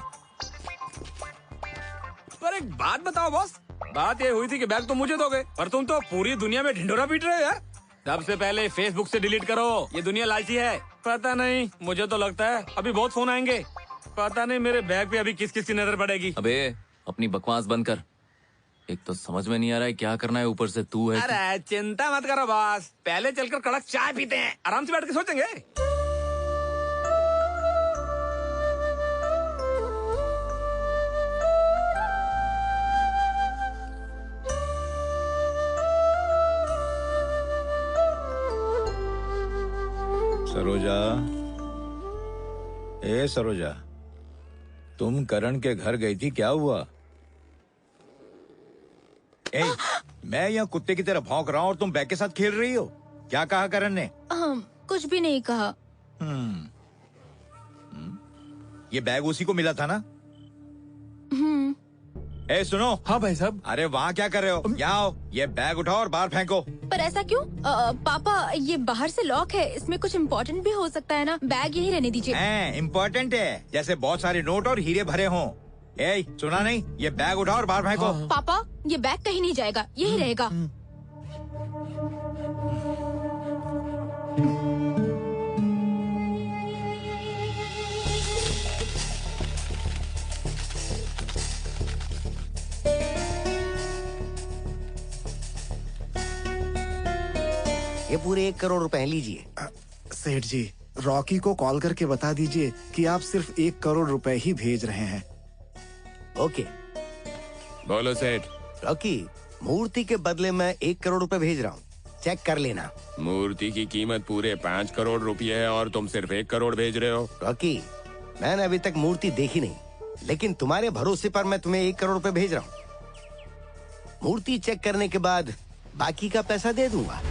पर एक बात बताओ बॉस, बात ये हुई थी कि बैग तो मुझे दोगे, पर तुम तो पूरी दुनिया में ढिंढोरा पीट रहे हो यार। सबसे पहले फेसबुक से डिलीट करो, ये दुनिया लालची है। पता नहीं, मुझे तो लगता है अभी बहुत फोन आएंगे। पता नहीं मेरे बैग पे अभी किस किस की नजर पड़ेगी। अबे अपनी बकवास बंद कर। एक तो समझ में नहीं आ रहा है क्या करना है, ऊपर से तू है। अरे चिंता मत करो बॉस, पहले चलकर कड़क चाय पीते हैं, आराम से बैठ के सोचेंगे। सरोजा, ए सरोजा, तुम करण के घर गई थी, क्या हुआ? ए, मैं यहाँ कुत्ते की तरह भौंक रहा हूँ और तुम बैग के साथ खेल रही हो। क्या कहा करण ने? कुछ भी नहीं कहा। ये बैग उसी को मिला था ना? ए सुनो। हाँ भाई साहब। अरे वहाँ क्या कर रहे हो? यहाँ आओ, ये बैग उठाओ और बाहर फेंको। पर ऐसा क्यों? पापा ये बाहर से लॉक है, इसमें कुछ इम्पोर्टेंट भी हो सकता है ना, बैग यही रहने दीजिए। इम्पोर्टेंट है, जैसे बहुत सारे नोट और हीरे भरे हों। ए सुना नहीं? ये बैग उठाओ और बाहर फेंको। पापा ये बैग कहीं नहीं जाएगा, यही रहेगा। ये पूरे 1 करोड़ रुपए लीजिए। सेठ जी, रॉकी को कॉल करके बता दीजिए कि आप सिर्फ 1 करोड़ रुपए ही भेज रहे हैं। ओके। बोलो सेठ। रॉकी, मूर्ति के बदले मैं 1 करोड़ रुपए भेज रहा हूँ, चेक कर लेना। मूर्ति की कीमत पूरे 5 करोड़ रुपए है और तुम सिर्फ 1 करोड़ भेज रहे हो। रॉकी, मैंने अभी तक मूर्ति देखी नहीं, लेकिन तुम्हारे भरोसे पर मैं तुम्हें 1 करोड़ रुपए भेज रहा हूँ। मूर्ति चेक करने के बाद बाकी का पैसा दे दूंगा।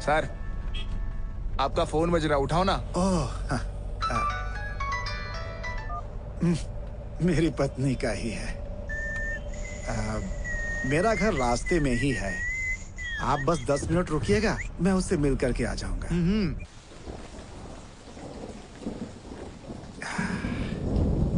सर, आपका फोन बज रहा, उठाओ ना। ओह, मेरी पत्नी का ही है। मेरा घर रास्ते में ही है, आप बस 10 मिनट रुकिएगा, मैं उससे मिल करके आ जाऊंगा।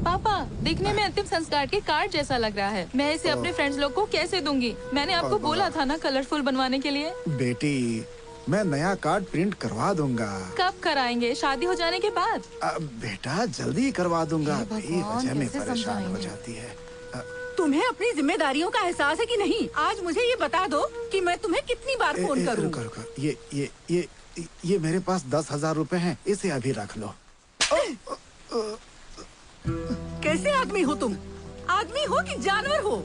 पापा, दिखने में अंतिम संस्कार के कार्ड जैसा लग रहा है। मैं इसे अपने फ्रेंड्स लोग को कैसे दूंगी? मैंने आपको बोला था ना कलरफुल बनवाने के लिए। बेटी, मैं नया कार्ड प्रिंट करवा दूंगा। कब कराएंगे? शादी हो जाने के बाद? बेटा जल्दी करवा दूंगा, बेवजह में परेशान हो जाती है। तुम्हें अपनी जिम्मेदारियों का एहसास है कि नहीं? आज मुझे ये बता दो कि मैं तुम्हें कितनी बार फोन करूं? रुको, ये मेरे पास 10,000 रुपए हैं, इसे अभी रख लो। कैसे आदमी हो तुम? आदमी हो कि जानवर हो?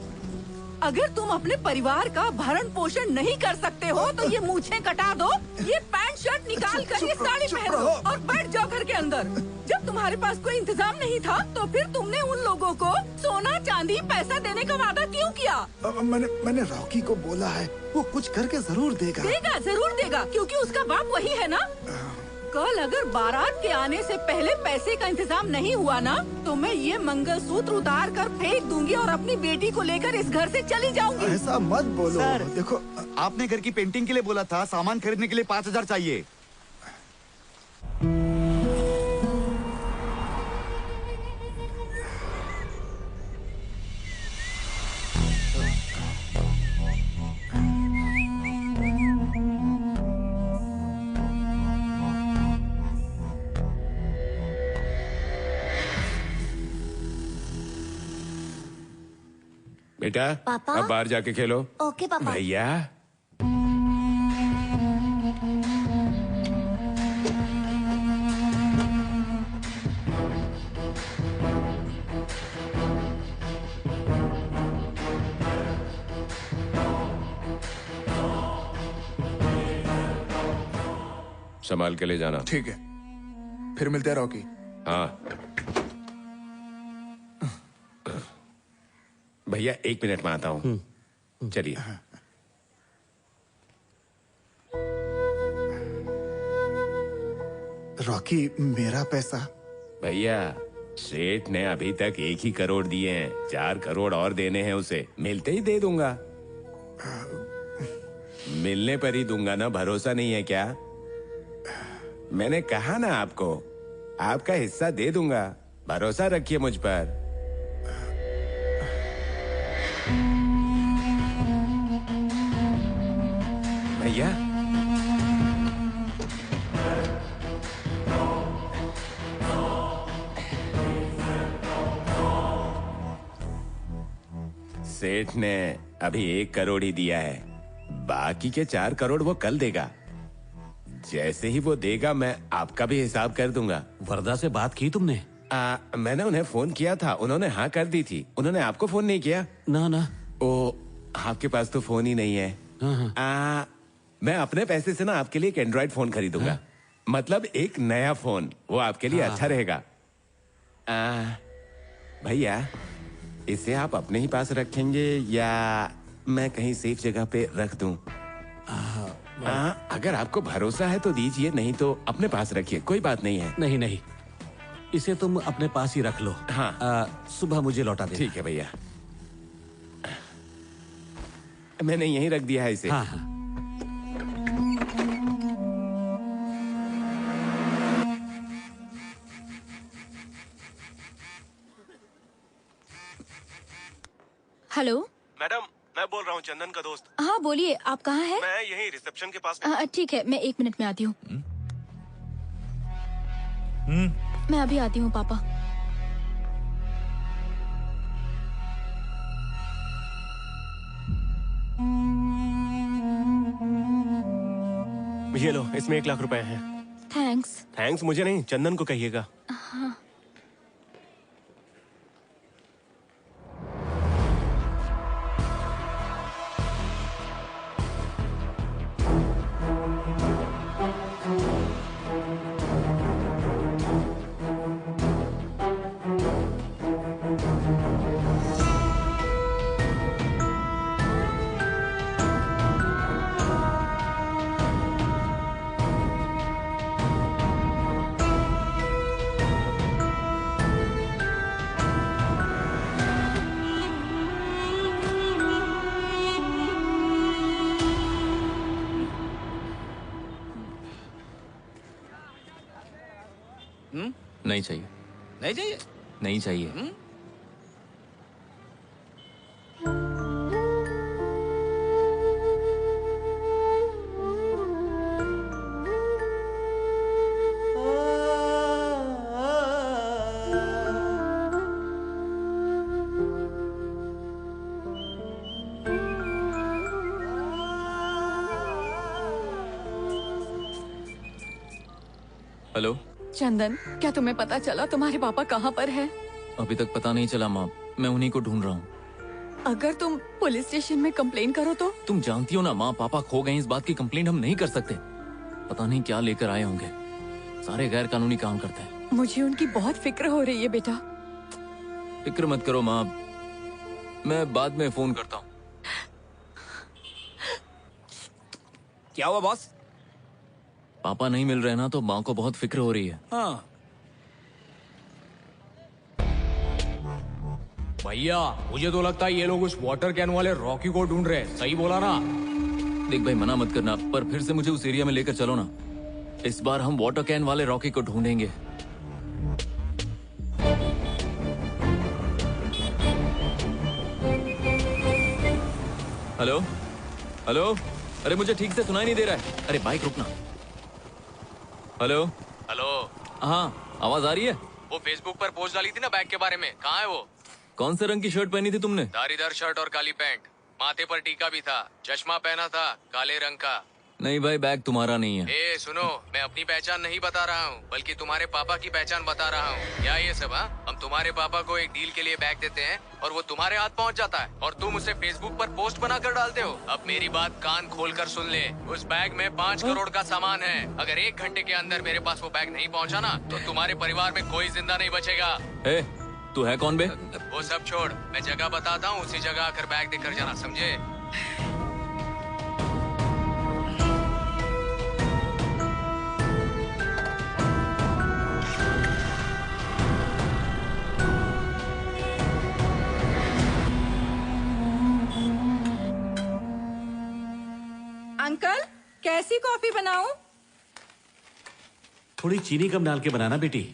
अगर तुम अपने परिवार का भरण पोषण नहीं कर सकते हो तो ये मूछें कटा दो, ये पैंट शर्ट निकाल कर ये साड़ी पहन लो और बैठ जाओ घर के अंदर। जब तुम्हारे पास कोई इंतजाम नहीं था तो फिर तुमने उन लोगों को सोना चांदी पैसा देने का वादा क्यों किया? मैंने रॉकी को बोला है, वो कुछ करके जरूर देगा। देगा, जरूर देगा, क्योंकि उसका बाप वही है ना। कल अगर बारात के आने से पहले पैसे का इंतजाम नहीं हुआ ना, तो मैं ये मंगलसूत्र उतार कर फेंक दूंगी और अपनी बेटी को लेकर इस घर से चली जाऊंगी। ऐसा मत बोलो। सर, देखो, आपने घर की पेंटिंग के लिए बोला था, सामान खरीदने के लिए 5,000 चाहिए। बेटा, पापा? अब बाहर जाके खेलो। ओके पापा। भैया, संभाल के ले जाना। ठीक है, फिर मिलते हैं रॉकी। हाँ भैया, 1 मिनट में आता हूँ। चलिए। रॉकी, मेरा पैसा? भैया, सेठ ने अभी तक 1 ही करोड़ दिए हैं, 4 करोड़ और देने हैं उसे, मिलते ही दे दूंगा। मिलने पर ही दूंगा ना, भरोसा नहीं है क्या? मैंने कहा ना आपको, आपका हिस्सा दे दूंगा, भरोसा रखिए मुझ पर। भैया, सेठ ने अभी 1 करोड़ ही दिया है, बाकी के 4 करोड़ वो कल देगा। जैसे ही वो देगा मैं आपका भी हिसाब कर दूंगा। वरदा से बात की तुमने? मैंने उन्हें फोन किया था, उन्होंने हाँ कर दी थी। उन्होंने आपको फोन नहीं किया? ना। ओ, आपके पास तो फोन ही नहीं है। मैं अपने पैसे से ना आपके लिए एक एंड्रॉइड फोन खरीदूंगा। मतलब एक नया फोन, वो आपके लिए अच्छा रहेगा। भैया, इसे आप अपने ही पास रखेंगे या मैं कहीं सेफ जगह पे रख दूं? अगर आपको भरोसा है तो दीजिए, नहीं तो अपने पास रखिए, कोई बात नहीं है। नहीं नहीं, इसे तुम अपने पास ही रख लो। हाँ। सुबह मुझे लौटा दे। ठीक है भैया, मैंने यहीं रख दिया है इसे। हाँ हाँ। हेलो मैडम, मैं बोल रहा हूँ चंदन का दोस्त। हाँ बोलिए, आप कहाँ हैं? मैं यहीं रिसेप्शन के पास। ठीक है, मैं 1 मिनट में आती हूँ। मैं अभी आती हूँ पापा। ये लो, इसमें 1 लाख रुपए हैं। थैंक्स। थैंक्स मुझे नहीं, चंदन को कहिएगा। हाँ। नहीं चाहिए। नहीं चाहिए? नहीं चाहिए। हेलो चंदन, क्या तुम्हें पता चला तुम्हारे पापा कहाँ पर हैं? अभी तक पता नहीं चला माँ, मैं उन्हीं को ढूंढ रहा हूँ। अगर तुम पुलिस स्टेशन में कंप्लेन करो तो? तुम जानती हो ना माँ, पापा खो गए, इस बात की कंप्लेंट हम नहीं कर सकते। पता नहीं क्या लेकर आए होंगे, सारे गैर कानूनी काम करते हैं। मुझे उनकी बहुत फिक्र हो रही है बेटा। फिक्र मत करो माँ, मैं बाद में फोन करता हूँ। क्या हुआ बॉस? पापा नहीं मिल रहे ना तो माँ को बहुत फिक्र हो रही है। हाँ भैया, मुझे तो लगता है ये लोग उस वाटर कैन वाले रॉकी को ढूंढ रहे हैं। सही बोला ना? देख भाई, मना मत करना, पर फिर से मुझे उस एरिया में लेकर चलो ना। इस बार हम वाटर कैन वाले रॉकी को ढूंढेंगे। हेलो हेलो, अरे मुझे ठीक से सुनाई नहीं दे रहा है। अरे बाइक रुकना। Hello hello. हाँ, आवाज आ रही है? वो फेसबुक पर पोस्ट डाली थी ना बैग के बारे में, कहाँ है वो? कौन से रंग की शर्ट पहनी थी तुमने? धारीदार शर्ट और काली पैंट, माथे पर टीका भी था, चश्मा पहना था काले रंग का। नहीं भाई, बैग तुम्हारा नहीं है। ए सुनो, मैं अपनी पहचान नहीं बता रहा हूँ, बल्कि तुम्हारे पापा की पहचान बता रहा हूँ। क्या ये सब? हम तुम्हारे पापा को एक डील के लिए बैग देते हैं और वो तुम्हारे हाथ पहुँच जाता है और तुम उसे फेसबुक पर पोस्ट बनाकर डालते हो। अब मेरी बात कान खोलकर सुन ले, उस बैग में 5 करोड़ का सामान है। अगर 1 घंटे के अंदर मेरे पास वो बैग नहीं पहुँचा ना तो तुम्हारे परिवार में कोई जिंदा नहीं बचेगा। तू है कौन बे? वो सब छोड़, मैं जगह बताता हूँ, उसी जगह आकर बैग देकर जाना, समझे? अंकल, कैसी कॉफी बनाऊं? थोड़ी चीनी कम डाल के बनाना बेटी।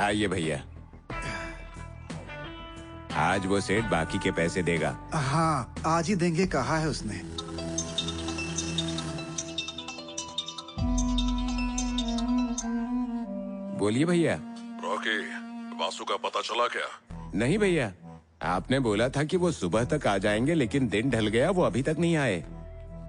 आइए भैया, आज वो सेठ बाकी के पैसे देगा। हाँ, आज ही देंगे कहा है उसने। बोलिए भैया। रॉकी, वासु का पता चला क्या? नहीं भैया, आपने बोला था कि वो सुबह तक आ जाएंगे, लेकिन दिन ढल गया, वो अभी तक नहीं आए।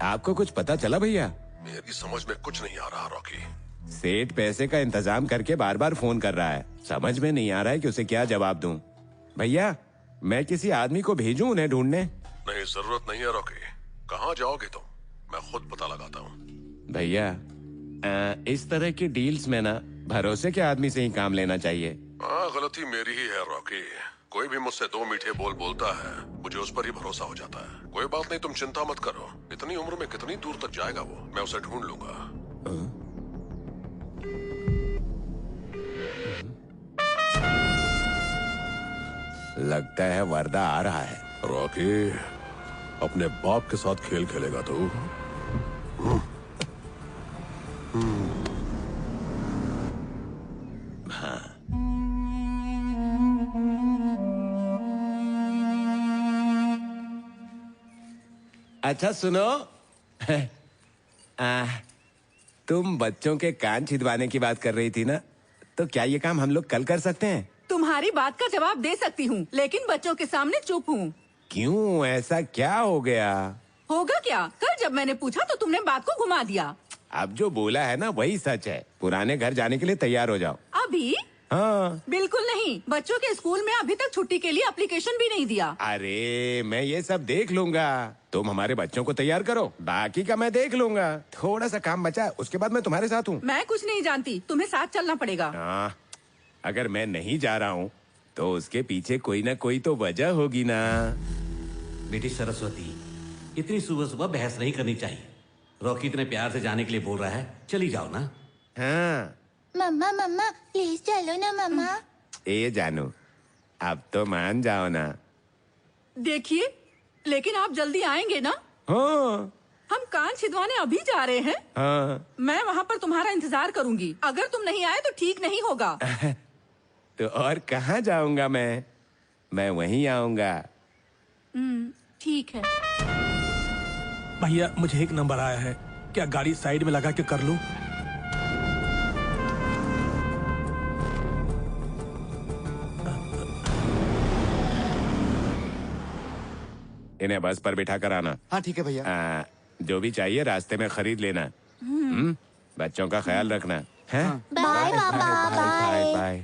आपको कुछ पता चला भैया? मेरी समझ में कुछ नहीं आ रहा रॉकी। सेठ पैसे का इंतजाम करके बार बार फोन कर रहा है, समझ में नहीं आ रहा है कि उसे क्या जवाब दूं। भैया, मैं किसी आदमी को भेजूं उन्हें ढूंढने? नहीं, जरूरत नहीं है रॉकी। कहाँ जाओगे तुम? मैं खुद पता लगाता हूँ। भैया इस तरह की डील्स में ना भरोसे के आदमी से ही काम लेना चाहिए। हाँ, गलती मेरी ही है रॉकी। कोई भी मुझसे 2 मीठे बोल बोलता है, मुझे उस पर ही भरोसा हो जाता है। कोई बात नहीं, तुम चिंता मत करो। इतनी उम्र में कितनी दूर तक जाएगा वो, मैं उसे ढूंढ लूंगा। लगता है वर्दा आ रहा है। रॉकी, अपने बाप के साथ खेल खेलेगा तू? हाँ। अच्छा सुनो तुम बच्चों के कान छिदवाने की बात कर रही थी ना, तो क्या ये काम हम लोग कल कर सकते हैं? तुम्हारी बात का जवाब दे सकती हूँ, लेकिन बच्चों के सामने चुप हूँ। क्यों, ऐसा क्या हो गया? होगा क्या? कल जब मैंने पूछा तो तुमने बात को घुमा दिया। अब जो बोला है ना वही सच है। पुराने घर जाने के लिए तैयार हो जाओ। अभी? हाँ। बिल्कुल नहीं, बच्चों के स्कूल में अभी तक छुट्टी के लिए एप्लीकेशन भी नहीं दिया। अरे मैं ये सब देख लूंगा, तुम हमारे बच्चों को तैयार करो, बाकी का मैं देख लूंगा। थोड़ा सा काम बचा, उसके बाद मैं तुम्हारे साथ हूँ। मैं कुछ नहीं जानती, तुम्हें साथ चलना पड़ेगा। हाँ, अगर मैं नहीं जा रहा हूँ तो उसके पीछे कोई ना कोई तो वजह होगी ना। बेटी सरस्वती, इतनी सुबह सुबह बहस नहीं करनी चाहिए। रॉकी इतने प्यार से जाने के लिए बोल रहा है, चली जाओ ना। हाँ। मम्मा मम्मा प्लीज चलो ना मम्मा। ए जानू, अब तो मान जाओ ना। देखिए, लेकिन आप जल्दी आएंगे ना? हाँ। हम कान छिदवाने अभी जा रहे हैं। हाँ। मैं वहाँ पर तुम्हारा इंतजार करूंगी। अगर तुम नहीं आए तो ठीक नहीं होगा। तो और कहाँ जाऊंगा मैं वहीं आऊंगा। ठीक है। भैया मुझे एक नंबर आया है, क्या गाड़ी साइड में लगा के कर लूं? इन्हें बस पर बिठा कर आना। हाँ ठीक है भैया। जो भी चाहिए रास्ते में खरीद लेना। बच्चों का ख्याल रखना है। बाय पापा, बाय बाय।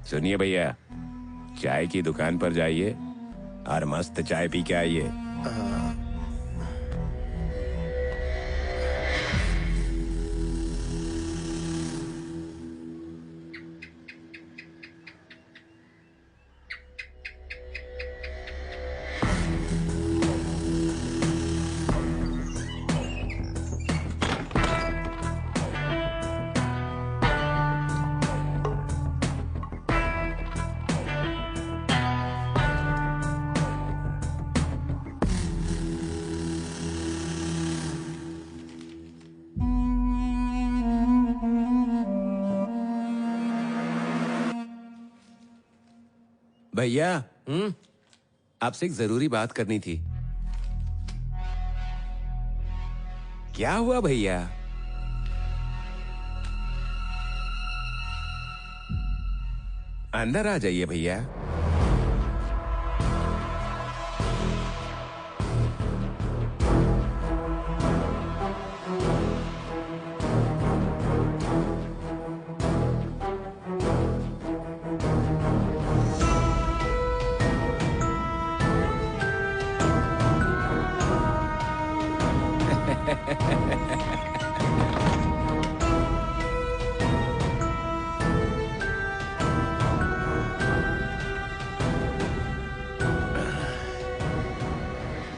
सुनिए भैया, चाय की दुकान पर जाइए और मस्त चाय पी के आइए। भैया, आपसे एक जरूरी बात करनी थी। क्या हुआ भैया? अंदर आ जाइए भैया।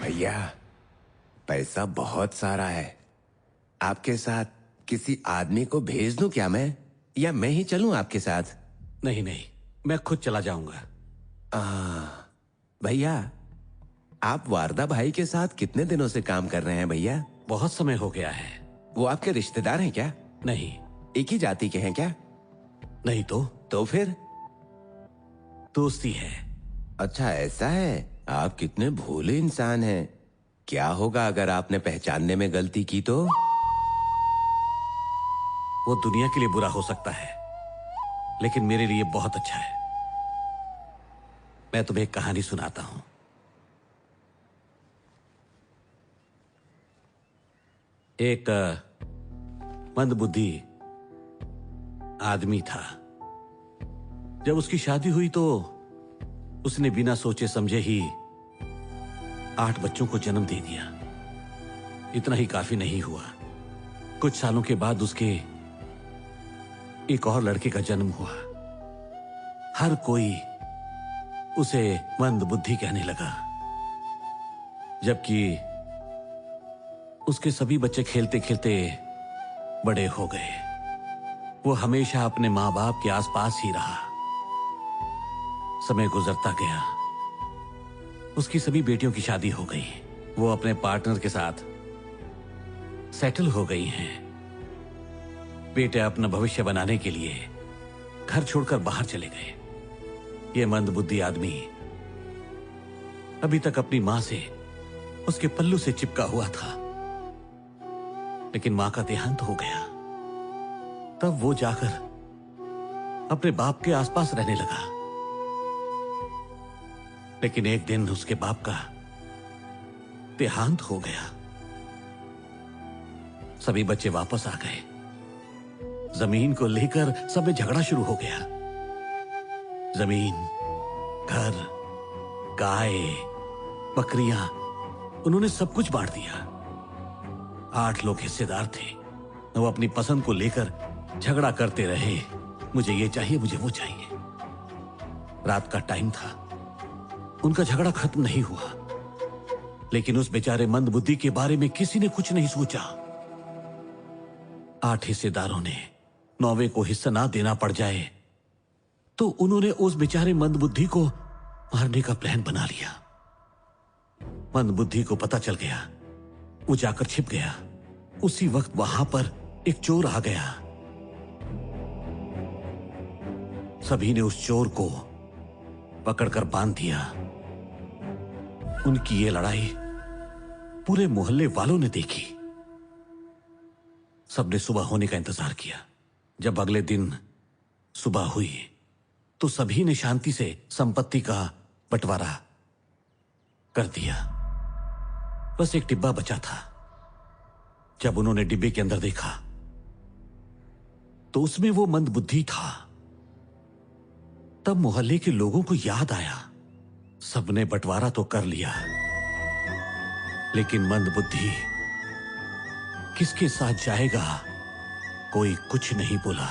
भैया, पैसा बहुत सारा है। आपके साथ किसी आदमी को भेज दूं क्या मैं, या मैं ही चलूं आपके साथ? नहीं नहीं, मैं खुद चला जाऊंगा। भैया, आप वारदा भाई के साथ कितने दिनों से काम कर रहे हैं भैया? बहुत समय हो गया है। वो आपके रिश्तेदार हैं क्या? नहीं। एक ही जाति के हैं क्या? नहीं। तो फिर दोस्ती है। अच्छा ऐसा है। आप कितने भोले इंसान हैं। क्या होगा अगर आपने पहचानने में गलती की तो? वो दुनिया के लिए बुरा हो सकता है, लेकिन मेरे लिए बहुत अच्छा है। मैं तुम्हें एक कहानी सुनाता हूं। एक मंदबुद्धि आदमी था जब उसकी शादी हुई तो उसने बिना सोचे समझे ही 8 बच्चों को जन्म दे दिया। इतना ही काफी नहीं हुआ, कुछ सालों के बाद उसके एक और लड़के का जन्म हुआ। हर कोई उसे मंद बुद्धि कहने लगा, जबकि उसके सभी बच्चे खेलते खेलते बड़े हो गए। वो हमेशा अपने माँ बाप के आसपास ही रहा। समय गुजरता गया, उसकी सभी बेटियों की शादी हो गई। वो अपने पार्टनर के साथ सेटल हो गई हैं। बेटे अपना भविष्य बनाने के लिए घर छोड़कर बाहर चले गए। ये मंदबुद्धि आदमी अभी तक अपनी मां से उसके पल्लू से चिपका हुआ था, लेकिन मां का देहांत हो गया। तब वो जाकर अपने बाप के आसपास रहने लगा। लेकिन एक दिन उसके बाप का देहांत हो गया। सभी बच्चे वापस आ गए। जमीन को लेकर सब में झगड़ा शुरू हो गया। जमीन, घर, गाय, बकरियां, उन्होंने सब कुछ बांट दिया। 8 लोग हिस्सेदार थे। वो अपनी पसंद को लेकर झगड़ा करते रहे, मुझे ये चाहिए, मुझे वो चाहिए। रात का टाइम था, उनका झगड़ा खत्म नहीं हुआ। लेकिन उस बेचारे मंदबुद्धि के बारे में किसी ने कुछ नहीं सोचा। 8 हिस्सेदारों ने 9वें को हिस्सा ना देना पड़ जाए तो उन्होंने उस बेचारे मंदबुद्धि को मारने का प्लान बना लिया। मंदबुद्धि को पता चल गया, वो जाकर छिप गया। उसी वक्त वहां पर एक चोर आ गया। सभी ने उस चोर को पकड़कर बांध दिया। उनकी ये लड़ाई पूरे मोहल्ले वालों ने देखी। सबने सुबह होने का इंतजार किया। जब अगले दिन सुबह हुई तो सभी ने शांति से संपत्ति का बंटवारा कर दिया। बस एक डिब्बा बचा था। जब उन्होंने डिब्बे के अंदर देखा तो उसमें वो मंदबुद्धि था। तब मोहल्ले के लोगों को याद आया, सबने बंटवारा तो कर लिया, लेकिन मंदबुद्धि किसके साथ जाएगा? कोई कुछ नहीं बोला।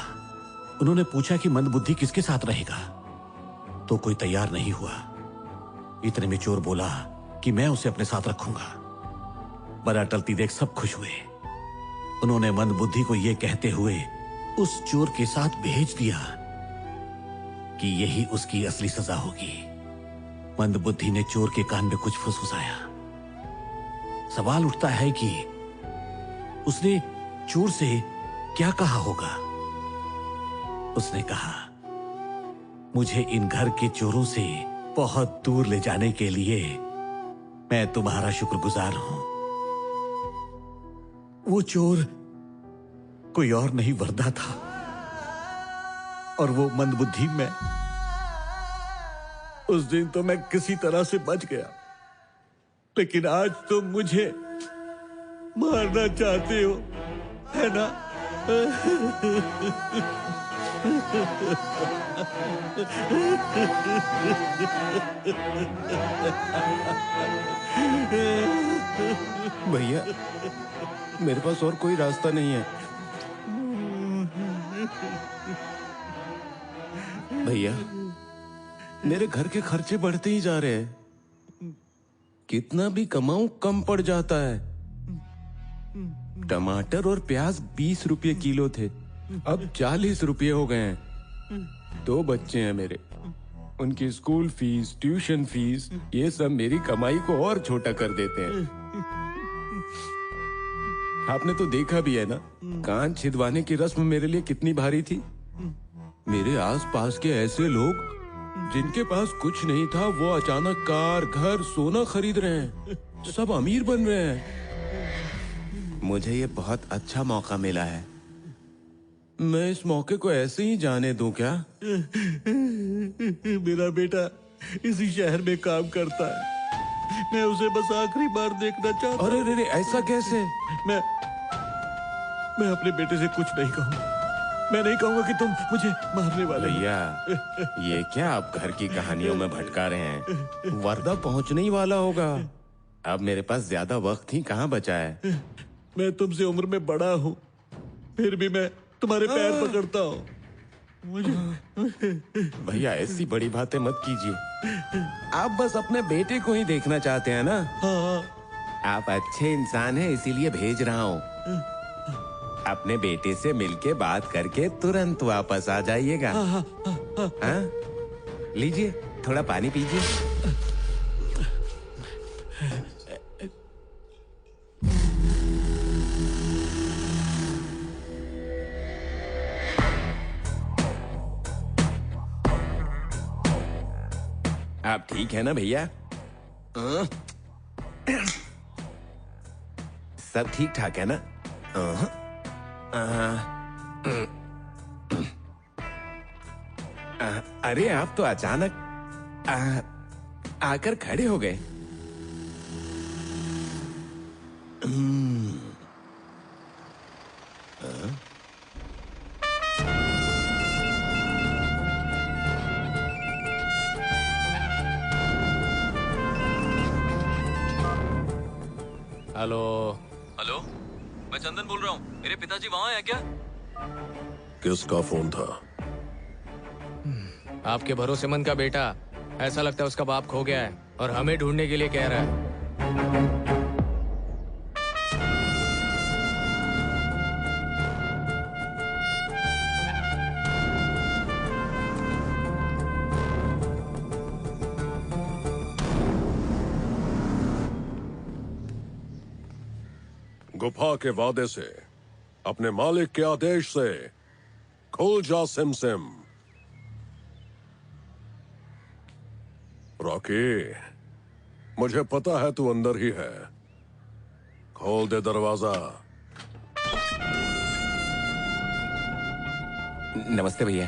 उन्होंने पूछा कि मंदबुद्धि किसके साथ रहेगा, तो कोई तैयार नहीं हुआ। इतने में चोर बोला कि मैं उसे अपने साथ रखूंगा। बड़ा टलती देख सब खुश हुए। उन्होंने मंदबुद्धि को यह कहते हुए उस चोर के साथ भेज दिया कि यही उसकी असली सजा होगी। मंदबुद्धि ने चोर के कान में कुछ फुसफुसाया। सवाल उठता है कि उसने चोर से क्या कहा होगा। उसने कहा, मुझे इन घर के चोरों से बहुत दूर ले जाने के लिए मैं तुम्हारा शुक्रगुजार हूं। वो चोर कोई और नहीं, वर्दा था, और वो मंदबुद्धि में। उस दिन तो मैं किसी तरह से बच गया, लेकिन आज तो मुझे मारना चाहते हो, है ना? भैया, मेरे पास और कोई रास्ता नहीं है। भैया, मेरे घर के खर्चे बढ़ते ही जा रहे हैं। कितना भी कमाऊं कम पड़ जाता है। टमाटर और प्याज 20 रुपये किलो थे, अब 40 रुपये हो गए हैं। 2 बच्चे हैं मेरे, उनकी स्कूल फीस, ट्यूशन फीस, ये सब मेरी कमाई को और छोटा कर देते हैं। आपने तो देखा भी है ना, कान छिदवाने की रस्म मेरे लिए कितनी भारी थी। मेरे आसपास के ऐसे लोग जिनके पास कुछ नहीं था, वो अचानक कार, घर, सोना खरीद रहे हैं, सब अमीर बन रहे हैं। मुझे ये बहुत अच्छा मौका मिला है। मैं इस मौके को ऐसे ही जाने दूं क्या? मेरा बेटा इसी शहर में काम करता है, मैं उसे बस आखिरी बार देखना चाहता हूं। अरे रे, ऐसा कैसे? मैं अपने बेटे से कुछ नहीं कहूंगा। मैं नहीं कहूंगा कि तुम मुझे मारने वाले हो। भैया ये क्या आप घर की कहानियों में भटका रहे हैं? वर्दा पहुंचने ही वाला होगा। अब मेरे पास ज्यादा वक्त ही कहाँ बचा है। मैं तुमसे उम्र में बड़ा हूँ, फिर भी मैं तुम्हारे पैर पकड़ता हूँ। भैया ऐसी बड़ी बातें मत कीजिए। आप बस अपने बेटे को ही देखना चाहते हैं ना? आप अच्छे इंसान हैं इसीलिए भेज रहा हूँ। अपने बेटे से मिलके बात करके तुरंत वापस आ जाइएगा। हाँ? लीजिए थोड़ा पानी पीजिए। आप ठीक है ना भैया? सब ठीक ठाक है ना? अरे आप तो अचानक आकर खड़े हो गए। हेलो हेलो, मैं चंदन बोल रहा हूँ। मेरे पिताजी वहाँ हैं क्या? किसका फोन था? आपके भरोसेमंद का बेटा। ऐसा लगता है उसका बाप खो गया है और हमें ढूंढने के लिए कह रहा है। गुफा के वादे से, अपने मालिक के आदेश से खुल जा सिम सिम। रॉकी, मुझे पता है तू अंदर ही है। खोल दे दरवाजा। नमस्ते भैया।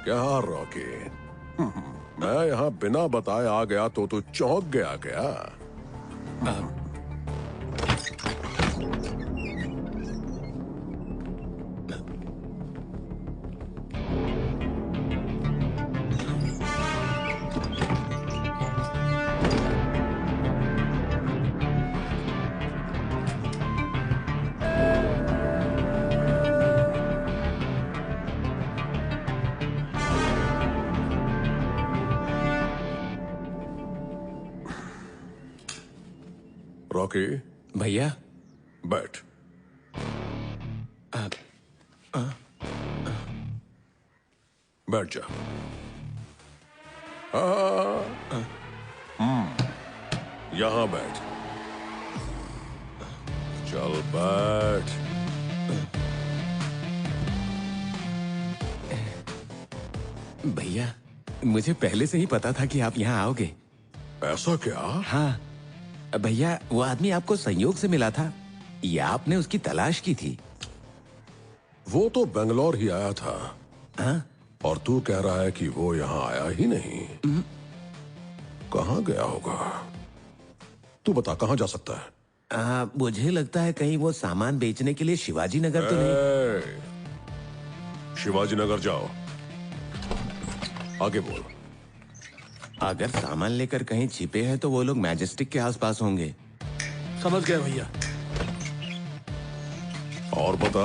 क्या रॉकी, मैं यहाँ बिना बताए आ गया तो तू चौंक गया क्या? रॉकी भैया बैठ। बैठ जा। यहाँ बैठ। चल बैठ। भैया मुझे पहले से ही पता था कि आप यहाँ आओगे। ऐसा क्या? हाँ भैया, वो आदमी आपको संयोग से मिला था या आपने उसकी तलाश की थी? वो तो बेंगलोर ही आया था। हाँ? और तू कह रहा है कि वो यहाँ आया ही नहीं। कहाँ गया होगा? तू बता, कहाँ जा सकता है? मुझे लगता है कहीं वो सामान बेचने के लिए शिवाजी नगर तो नहीं। शिवाजी नगर जाओ। आगे बोल। अगर सामान लेकर कहीं छिपे हैं तो वो लोग मैजेस्टिक के आसपास होंगे। समझ गया भैया। और बता।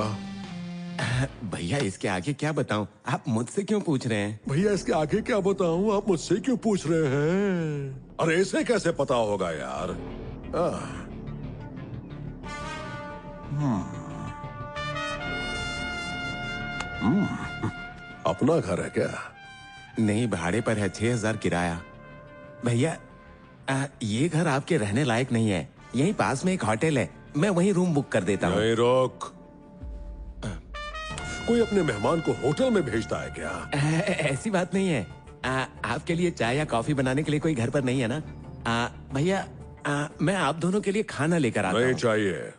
भैया इसके आगे क्या बताऊं? आप मुझसे क्यों पूछ रहे हैं? भैया इसके आगे क्या बताऊं? आप मुझसे क्यों पूछ रहे हैं? अरे इसे कैसे पता होगा यार? अपना घर है क्या? नहीं, भाड़े पर है। 6,000 किराया। भैया ये घर आपके रहने लायक नहीं है। यहीं पास में एक होटल है, मैं वहीं रूम बुक कर देता हूँ। नहीं रोक। कोई अपने मेहमान को होटल में भेजता है क्या? ऐसी बात नहीं है। आपके लिए चाय या कॉफी बनाने के लिए कोई घर पर नहीं है ना? भैया मैं आप दोनों के लिए खाना लेकर आता हूँ। नहीं चाहिए।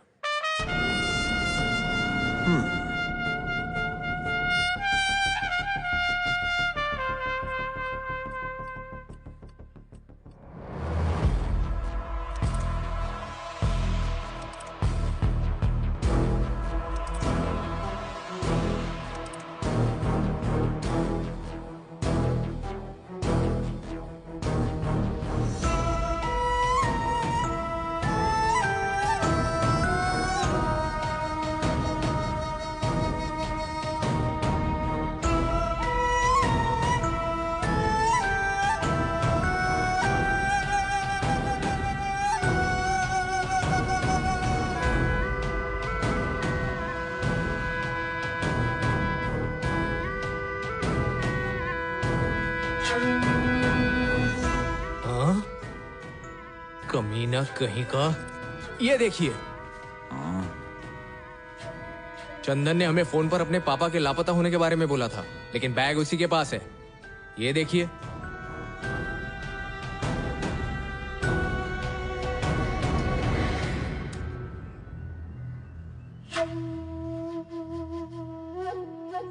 हाँ? कमीना कहीं का। ये देखिए, चंदन ने हमें फोन पर अपने पापा के लापता होने के बारे में बोला था, लेकिन बैग उसी के पास है। ये देखिए।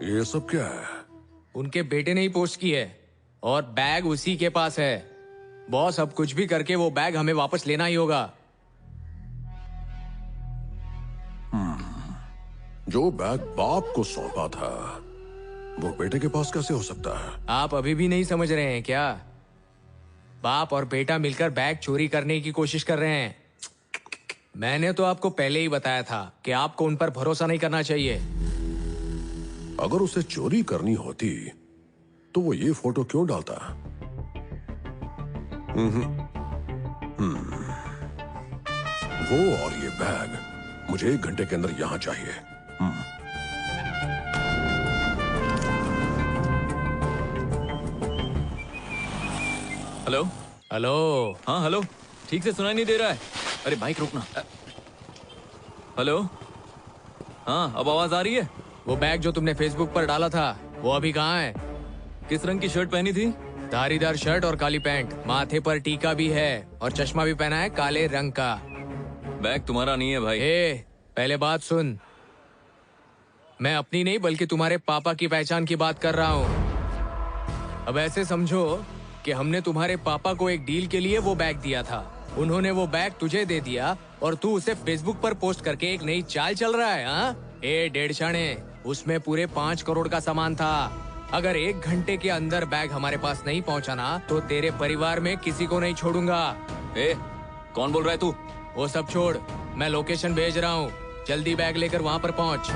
ये सब क्या है? उनके बेटे ने ही पोस्ट की है और बैग उसी के पास है। बॉस, अब कुछ भी करके वो बैग हमें वापस लेना ही होगा। जो बैग बाप को सौंपा था वो बेटे के पास कैसे हो सकता है? आप अभी भी नहीं समझ रहे हैं क्या? बाप और बेटा मिलकर बैग चोरी करने की कोशिश कर रहे हैं। मैंने तो आपको पहले ही बताया था कि आपको उन पर भरोसा नहीं करना चाहिए। अगर उसे चोरी करनी होती तो वो ये फोटो क्यों डालता? वो और ये बैग मुझे 1 घंटे के अंदर यहां चाहिए। Hello hello. हाँ हेलो, ठीक से सुनाई नहीं दे रहा है। अरे बाइक रोकना। हेलो, हाँ अब आवाज आ रही है? वो बैग जो तुमने फेसबुक पर डाला था वो अभी कहाँ है? किस रंग की शर्ट पहनी थी? धारीदार शर्ट और काली पैंट, माथे पर टीका भी है और चश्मा भी पहना है काले रंग का। बैग तुम्हारा नहीं है भाई। पहले बात सुन, मैं अपनी नहीं बल्कि तुम्हारे पापा की पहचान की बात कर रहा हूँ। अब ऐसे समझो कि हमने तुम्हारे पापा को एक डील के लिए वो बैग दिया था। उन्होंने वो बैग तुझे दे दिया और तू उसे फेसबुक पर पोस्ट करके एक नई चाल चल रहा है। हाँ? डेढ़शाने, उसमें पूरे 5 करोड़ का सामान था। अगर 1 घंटे के अंदर बैग हमारे पास नहीं पहुंचा ना तो तेरे परिवार में किसी को नहीं छोड़ूंगा। कौन बोल रहा है तू? वो सब छोड़, मैं लोकेशन भेज रहा हूँ, जल्दी बैग लेकर वहाँ पर पहुँच।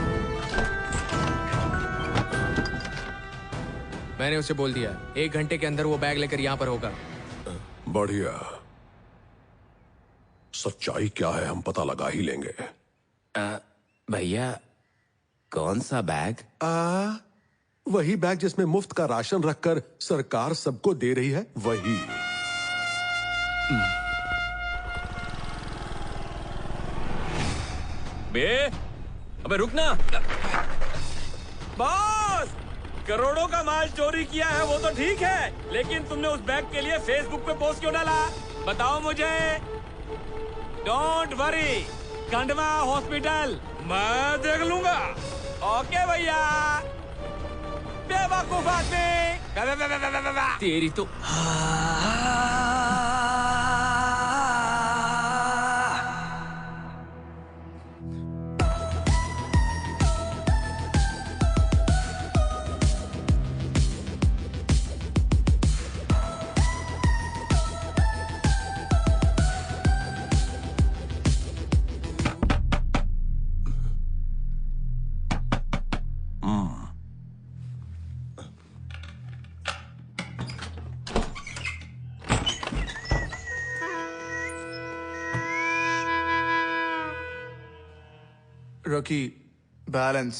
मैंने उसे बोल दिया 1 घंटे के अंदर वो बैग लेकर यहाँ पर होगा। बढ़िया। सच्चाई क्या है हम पता लगा ही लेंगे। भैया, कौन सा बैग? वही बैग जिसमें मुफ्त का राशन रखकर सरकार सबको दे रही है, वही। अबे रुक ना। बॉस, करोड़ों का माल चोरी किया है वो तो ठीक है, लेकिन तुमने उस बैग के लिए फेसबुक पे पोस्ट क्यों डाला? बताओ मुझे। डोंट वरी, खंडवा हॉस्पिटल मैं देख लूंगा। ओके भैया। बेवकूफ आदमी। तेरी तो रॉकी, बैलेंस।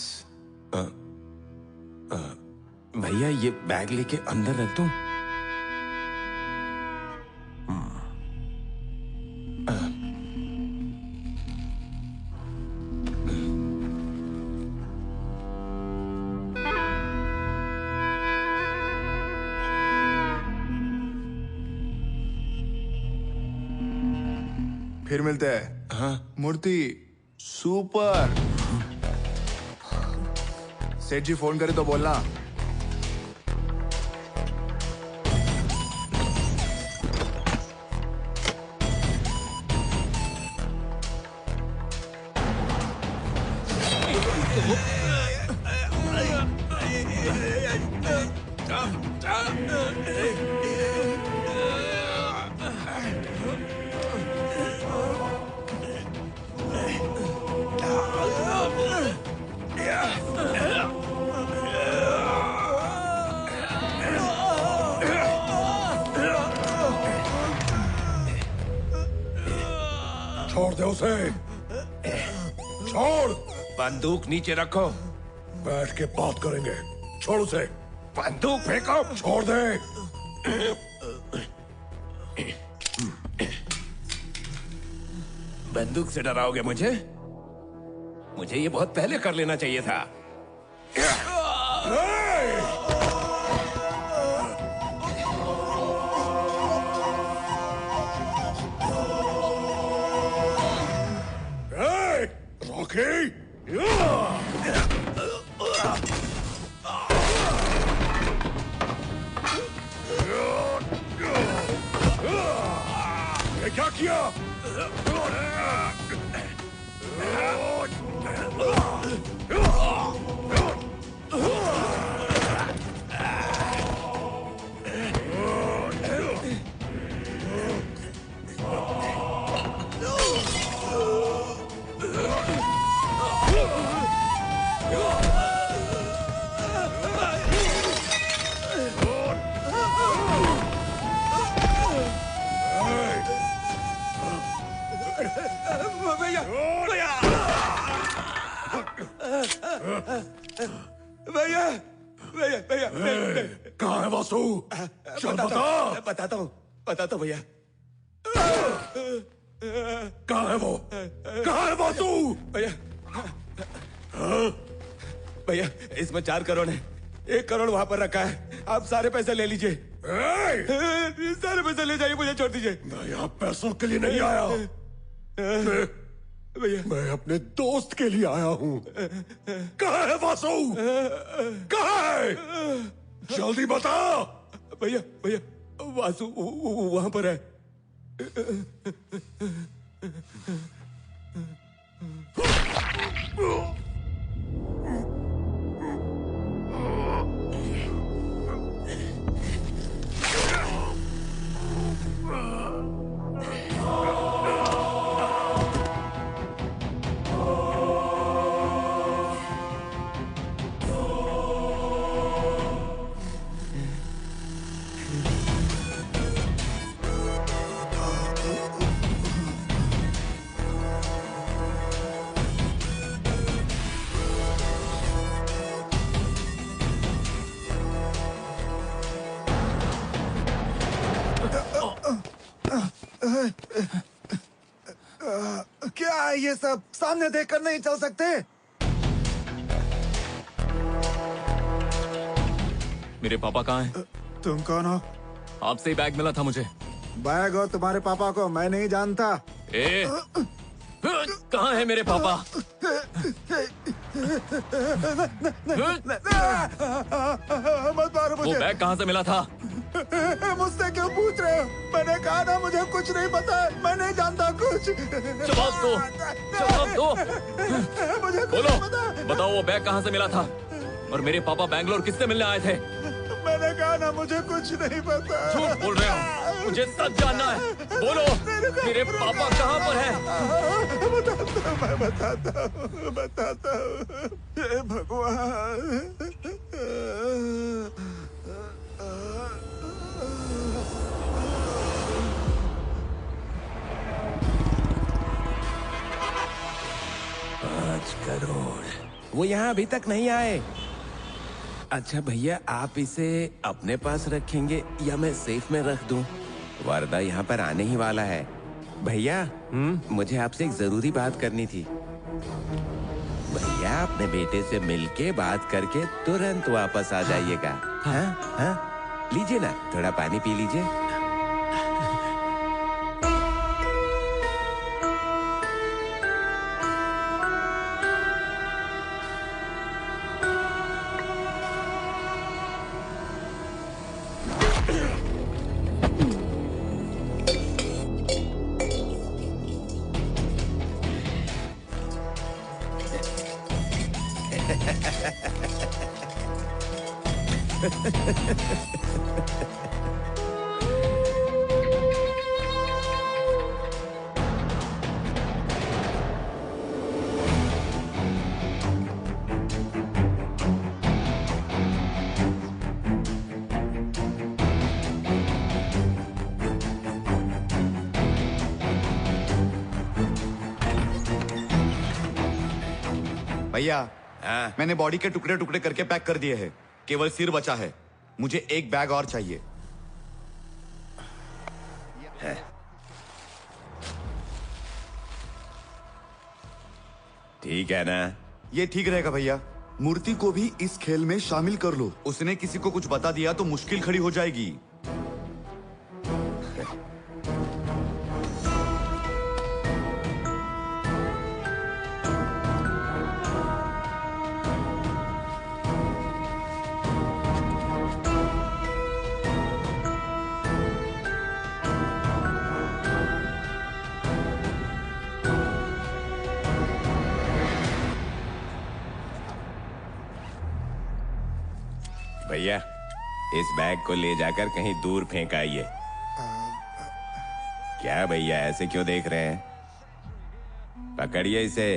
भैया ये बैग लेके अंदर रख दूं? फिर मिलते हैं। हाँ? मूर्ति सुपर। सेठ जी फोन करे तो बोलना। छोड़ दे उसे। छोड़। बंदूक नीचे रखो। बैठ के बात करेंगे। छोड़ उसे। बंदूक फेंको। छोड़ दे। बंदूक से डराओगे मुझे? मुझे ये बहुत पहले कर लेना चाहिए था। रॉकी! ये क्या किया? भैया भैया भैया भैया भैया कहाँ है वासु? चल बता। बताता हूँ भैया। कहाँ है वो? कहाँ है वासु? भैया भैया इसमें 4 करोड़ है। 1 करोड़ वहां पर रखा है, आप सारे पैसे ले लीजिए। सारे पैसे ले जाइए, मुझे छोड़ दीजिए। मैं यहाँ पैसों के लिए नहीं आया। भैया मैं अपने दोस्त के लिए आया हूँ। कहाँ है वासु? कहाँ है? जल्दी बता। भैया भैया वासु वहां पर है। क्या है ये सब? सामने देखकर नहीं चल सकते? मेरे पापा कहाँ हैं? तुम कौन हो? आपसे ही बैग मिला था मुझे। बैग और तुम्हारे पापा को मैं नहीं जानता। कहाँ है मेरे पापा? मत मारो मुझे। वो बैग कहाँ से मिला था? मुझसे क्यों पूछ रहे हो? मैंने कहा ना मुझे कुछ नहीं पता है, मैं नहीं जानता कुछ। जवाब दो, जवाब दो। मुझे कुछ बोलो, नहीं पता। बताओ वो बैग कहाँ से मिला था? और मेरे पापा बैंगलोर किससे मिलने आए थे? मैंने कहा ना मुझे कुछ नहीं पता। झूठ बोल रहे हो, मुझे सच जानना है। बोलो, मेरे पापा कहाँ पर हैं? मैं बताता हूँ। भगवान। वो यहाँ अभी तक नहीं आए। अच्छा भैया, आप इसे अपने पास रखेंगे या मैं सेफ में रख दूं? वरदा यहाँ पर आने ही वाला है। भैया मुझे आपसे एक जरूरी बात करनी थी। भैया अपने बेटे से मिलके बात करके तुरंत वापस आ जाइएगा। हाँ हाँ, लीजिए ना, थोड़ा पानी पी लीजिए। भैया मैंने बॉडी के टुकड़े टुकड़े करके पैक कर दिए हैं, केवल सिर बचा है। मुझे एक बैग और चाहिए। ठीक है ना? ये ठीक रहेगा भैया। मूर्ति को भी इस खेल में शामिल कर लो। उसने किसी को कुछ बता दिया तो मुश्किल खड़ी हो जाएगी। भैया, इस बैग को ले जाकर कहीं दूर फेंक आइए। क्या भैया, ऐसे क्यों देख रहे हैं? पकड़िए इसे।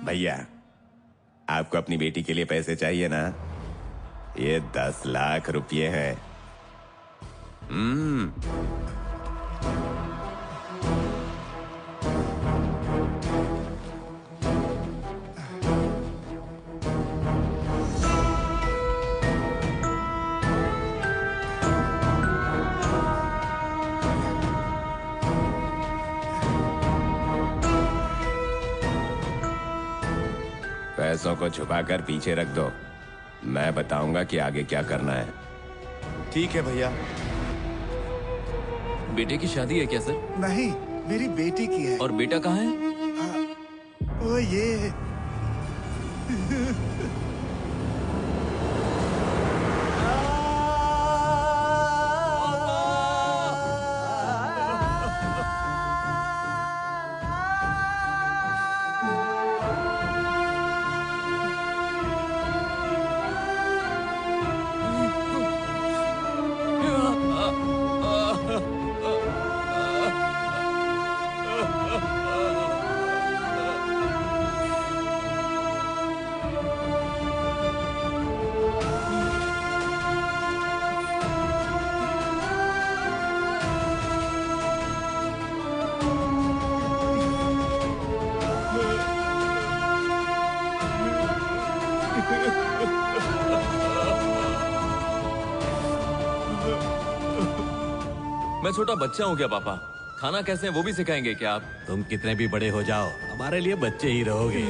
भैया, आपको अपनी बेटी के लिए पैसे चाहिए ना? ये 10 लाख रुपये है। पैसों को छुपाकर पीछे रख दो। मैं बताऊंगा कि आगे क्या करना है। ठीक है भैया। बेटे की शादी है क्या सर? नहीं, मेरी बेटी की है। और बेटा कहाँ है? ओ ये मैं छोटा बच्चा हूँ क्या पापा? खाना कैसे है वो भी सिखाएंगे क्या आप? तुम कितने भी बड़े हो जाओ, हमारे लिए बच्चे ही रहोगे।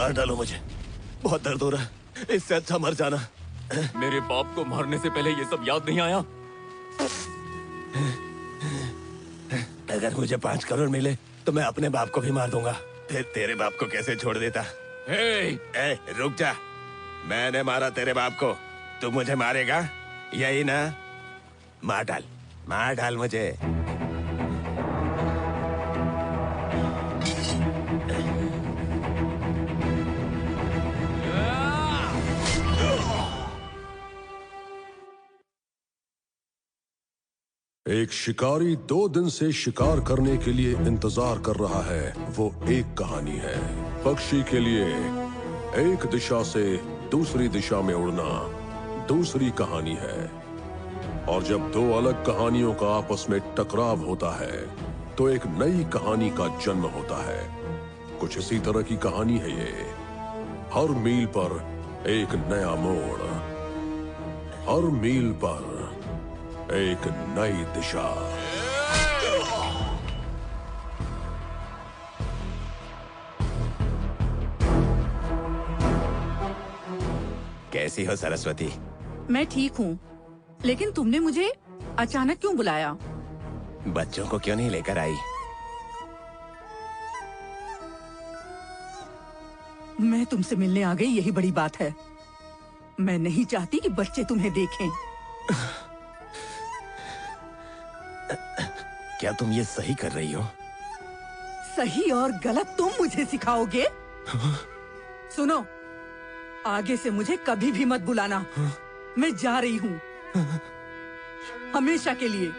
मार डालो मुझे, बहुत दर्द हो रहा है, इससे अच्छा मर जाना। मेरे बाप को मारने से पहले ये सब याद नहीं आया? अगर मुझे 5 करोड़ मिले तो मैं अपने बाप को भी मार दूंगा। फिर तेरे बाप को कैसे छोड़ देता? रुक जा, मैंने मारा तेरे बाप को, तू मुझे मारेगा? यही ना? मार डाल मुझे। एक शिकारी 2 दिन से शिकार करने के लिए इंतजार कर रहा है, वो एक कहानी है। पक्षी के लिए एक दिशा से दूसरी दिशा में उड़ना दूसरी कहानी है। और जब 2 अलग कहानियों का आपस में टकराव होता है तो एक नई कहानी का जन्म होता है। कुछ इसी तरह की कहानी है ये। हर मील पर एक नया मोड़, हर मील पर एक नई दिशा। कैसी हो सरस्वती? मैं ठीक हूँ, लेकिन तुमने मुझे अचानक क्यों बुलाया? बच्चों को क्यों नहीं लेकर आई? मैं तुमसे मिलने आ गई, यही बड़ी बात है। मैं नहीं चाहती कि बच्चे तुम्हें देखें। क्या तुम ये सही कर रही हो? सही और गलत तुम मुझे सिखाओगे? सुनो, आगे से मुझे कभी भी मत बुलाना। मैं जा रही हूँ, हमेशा के लिए।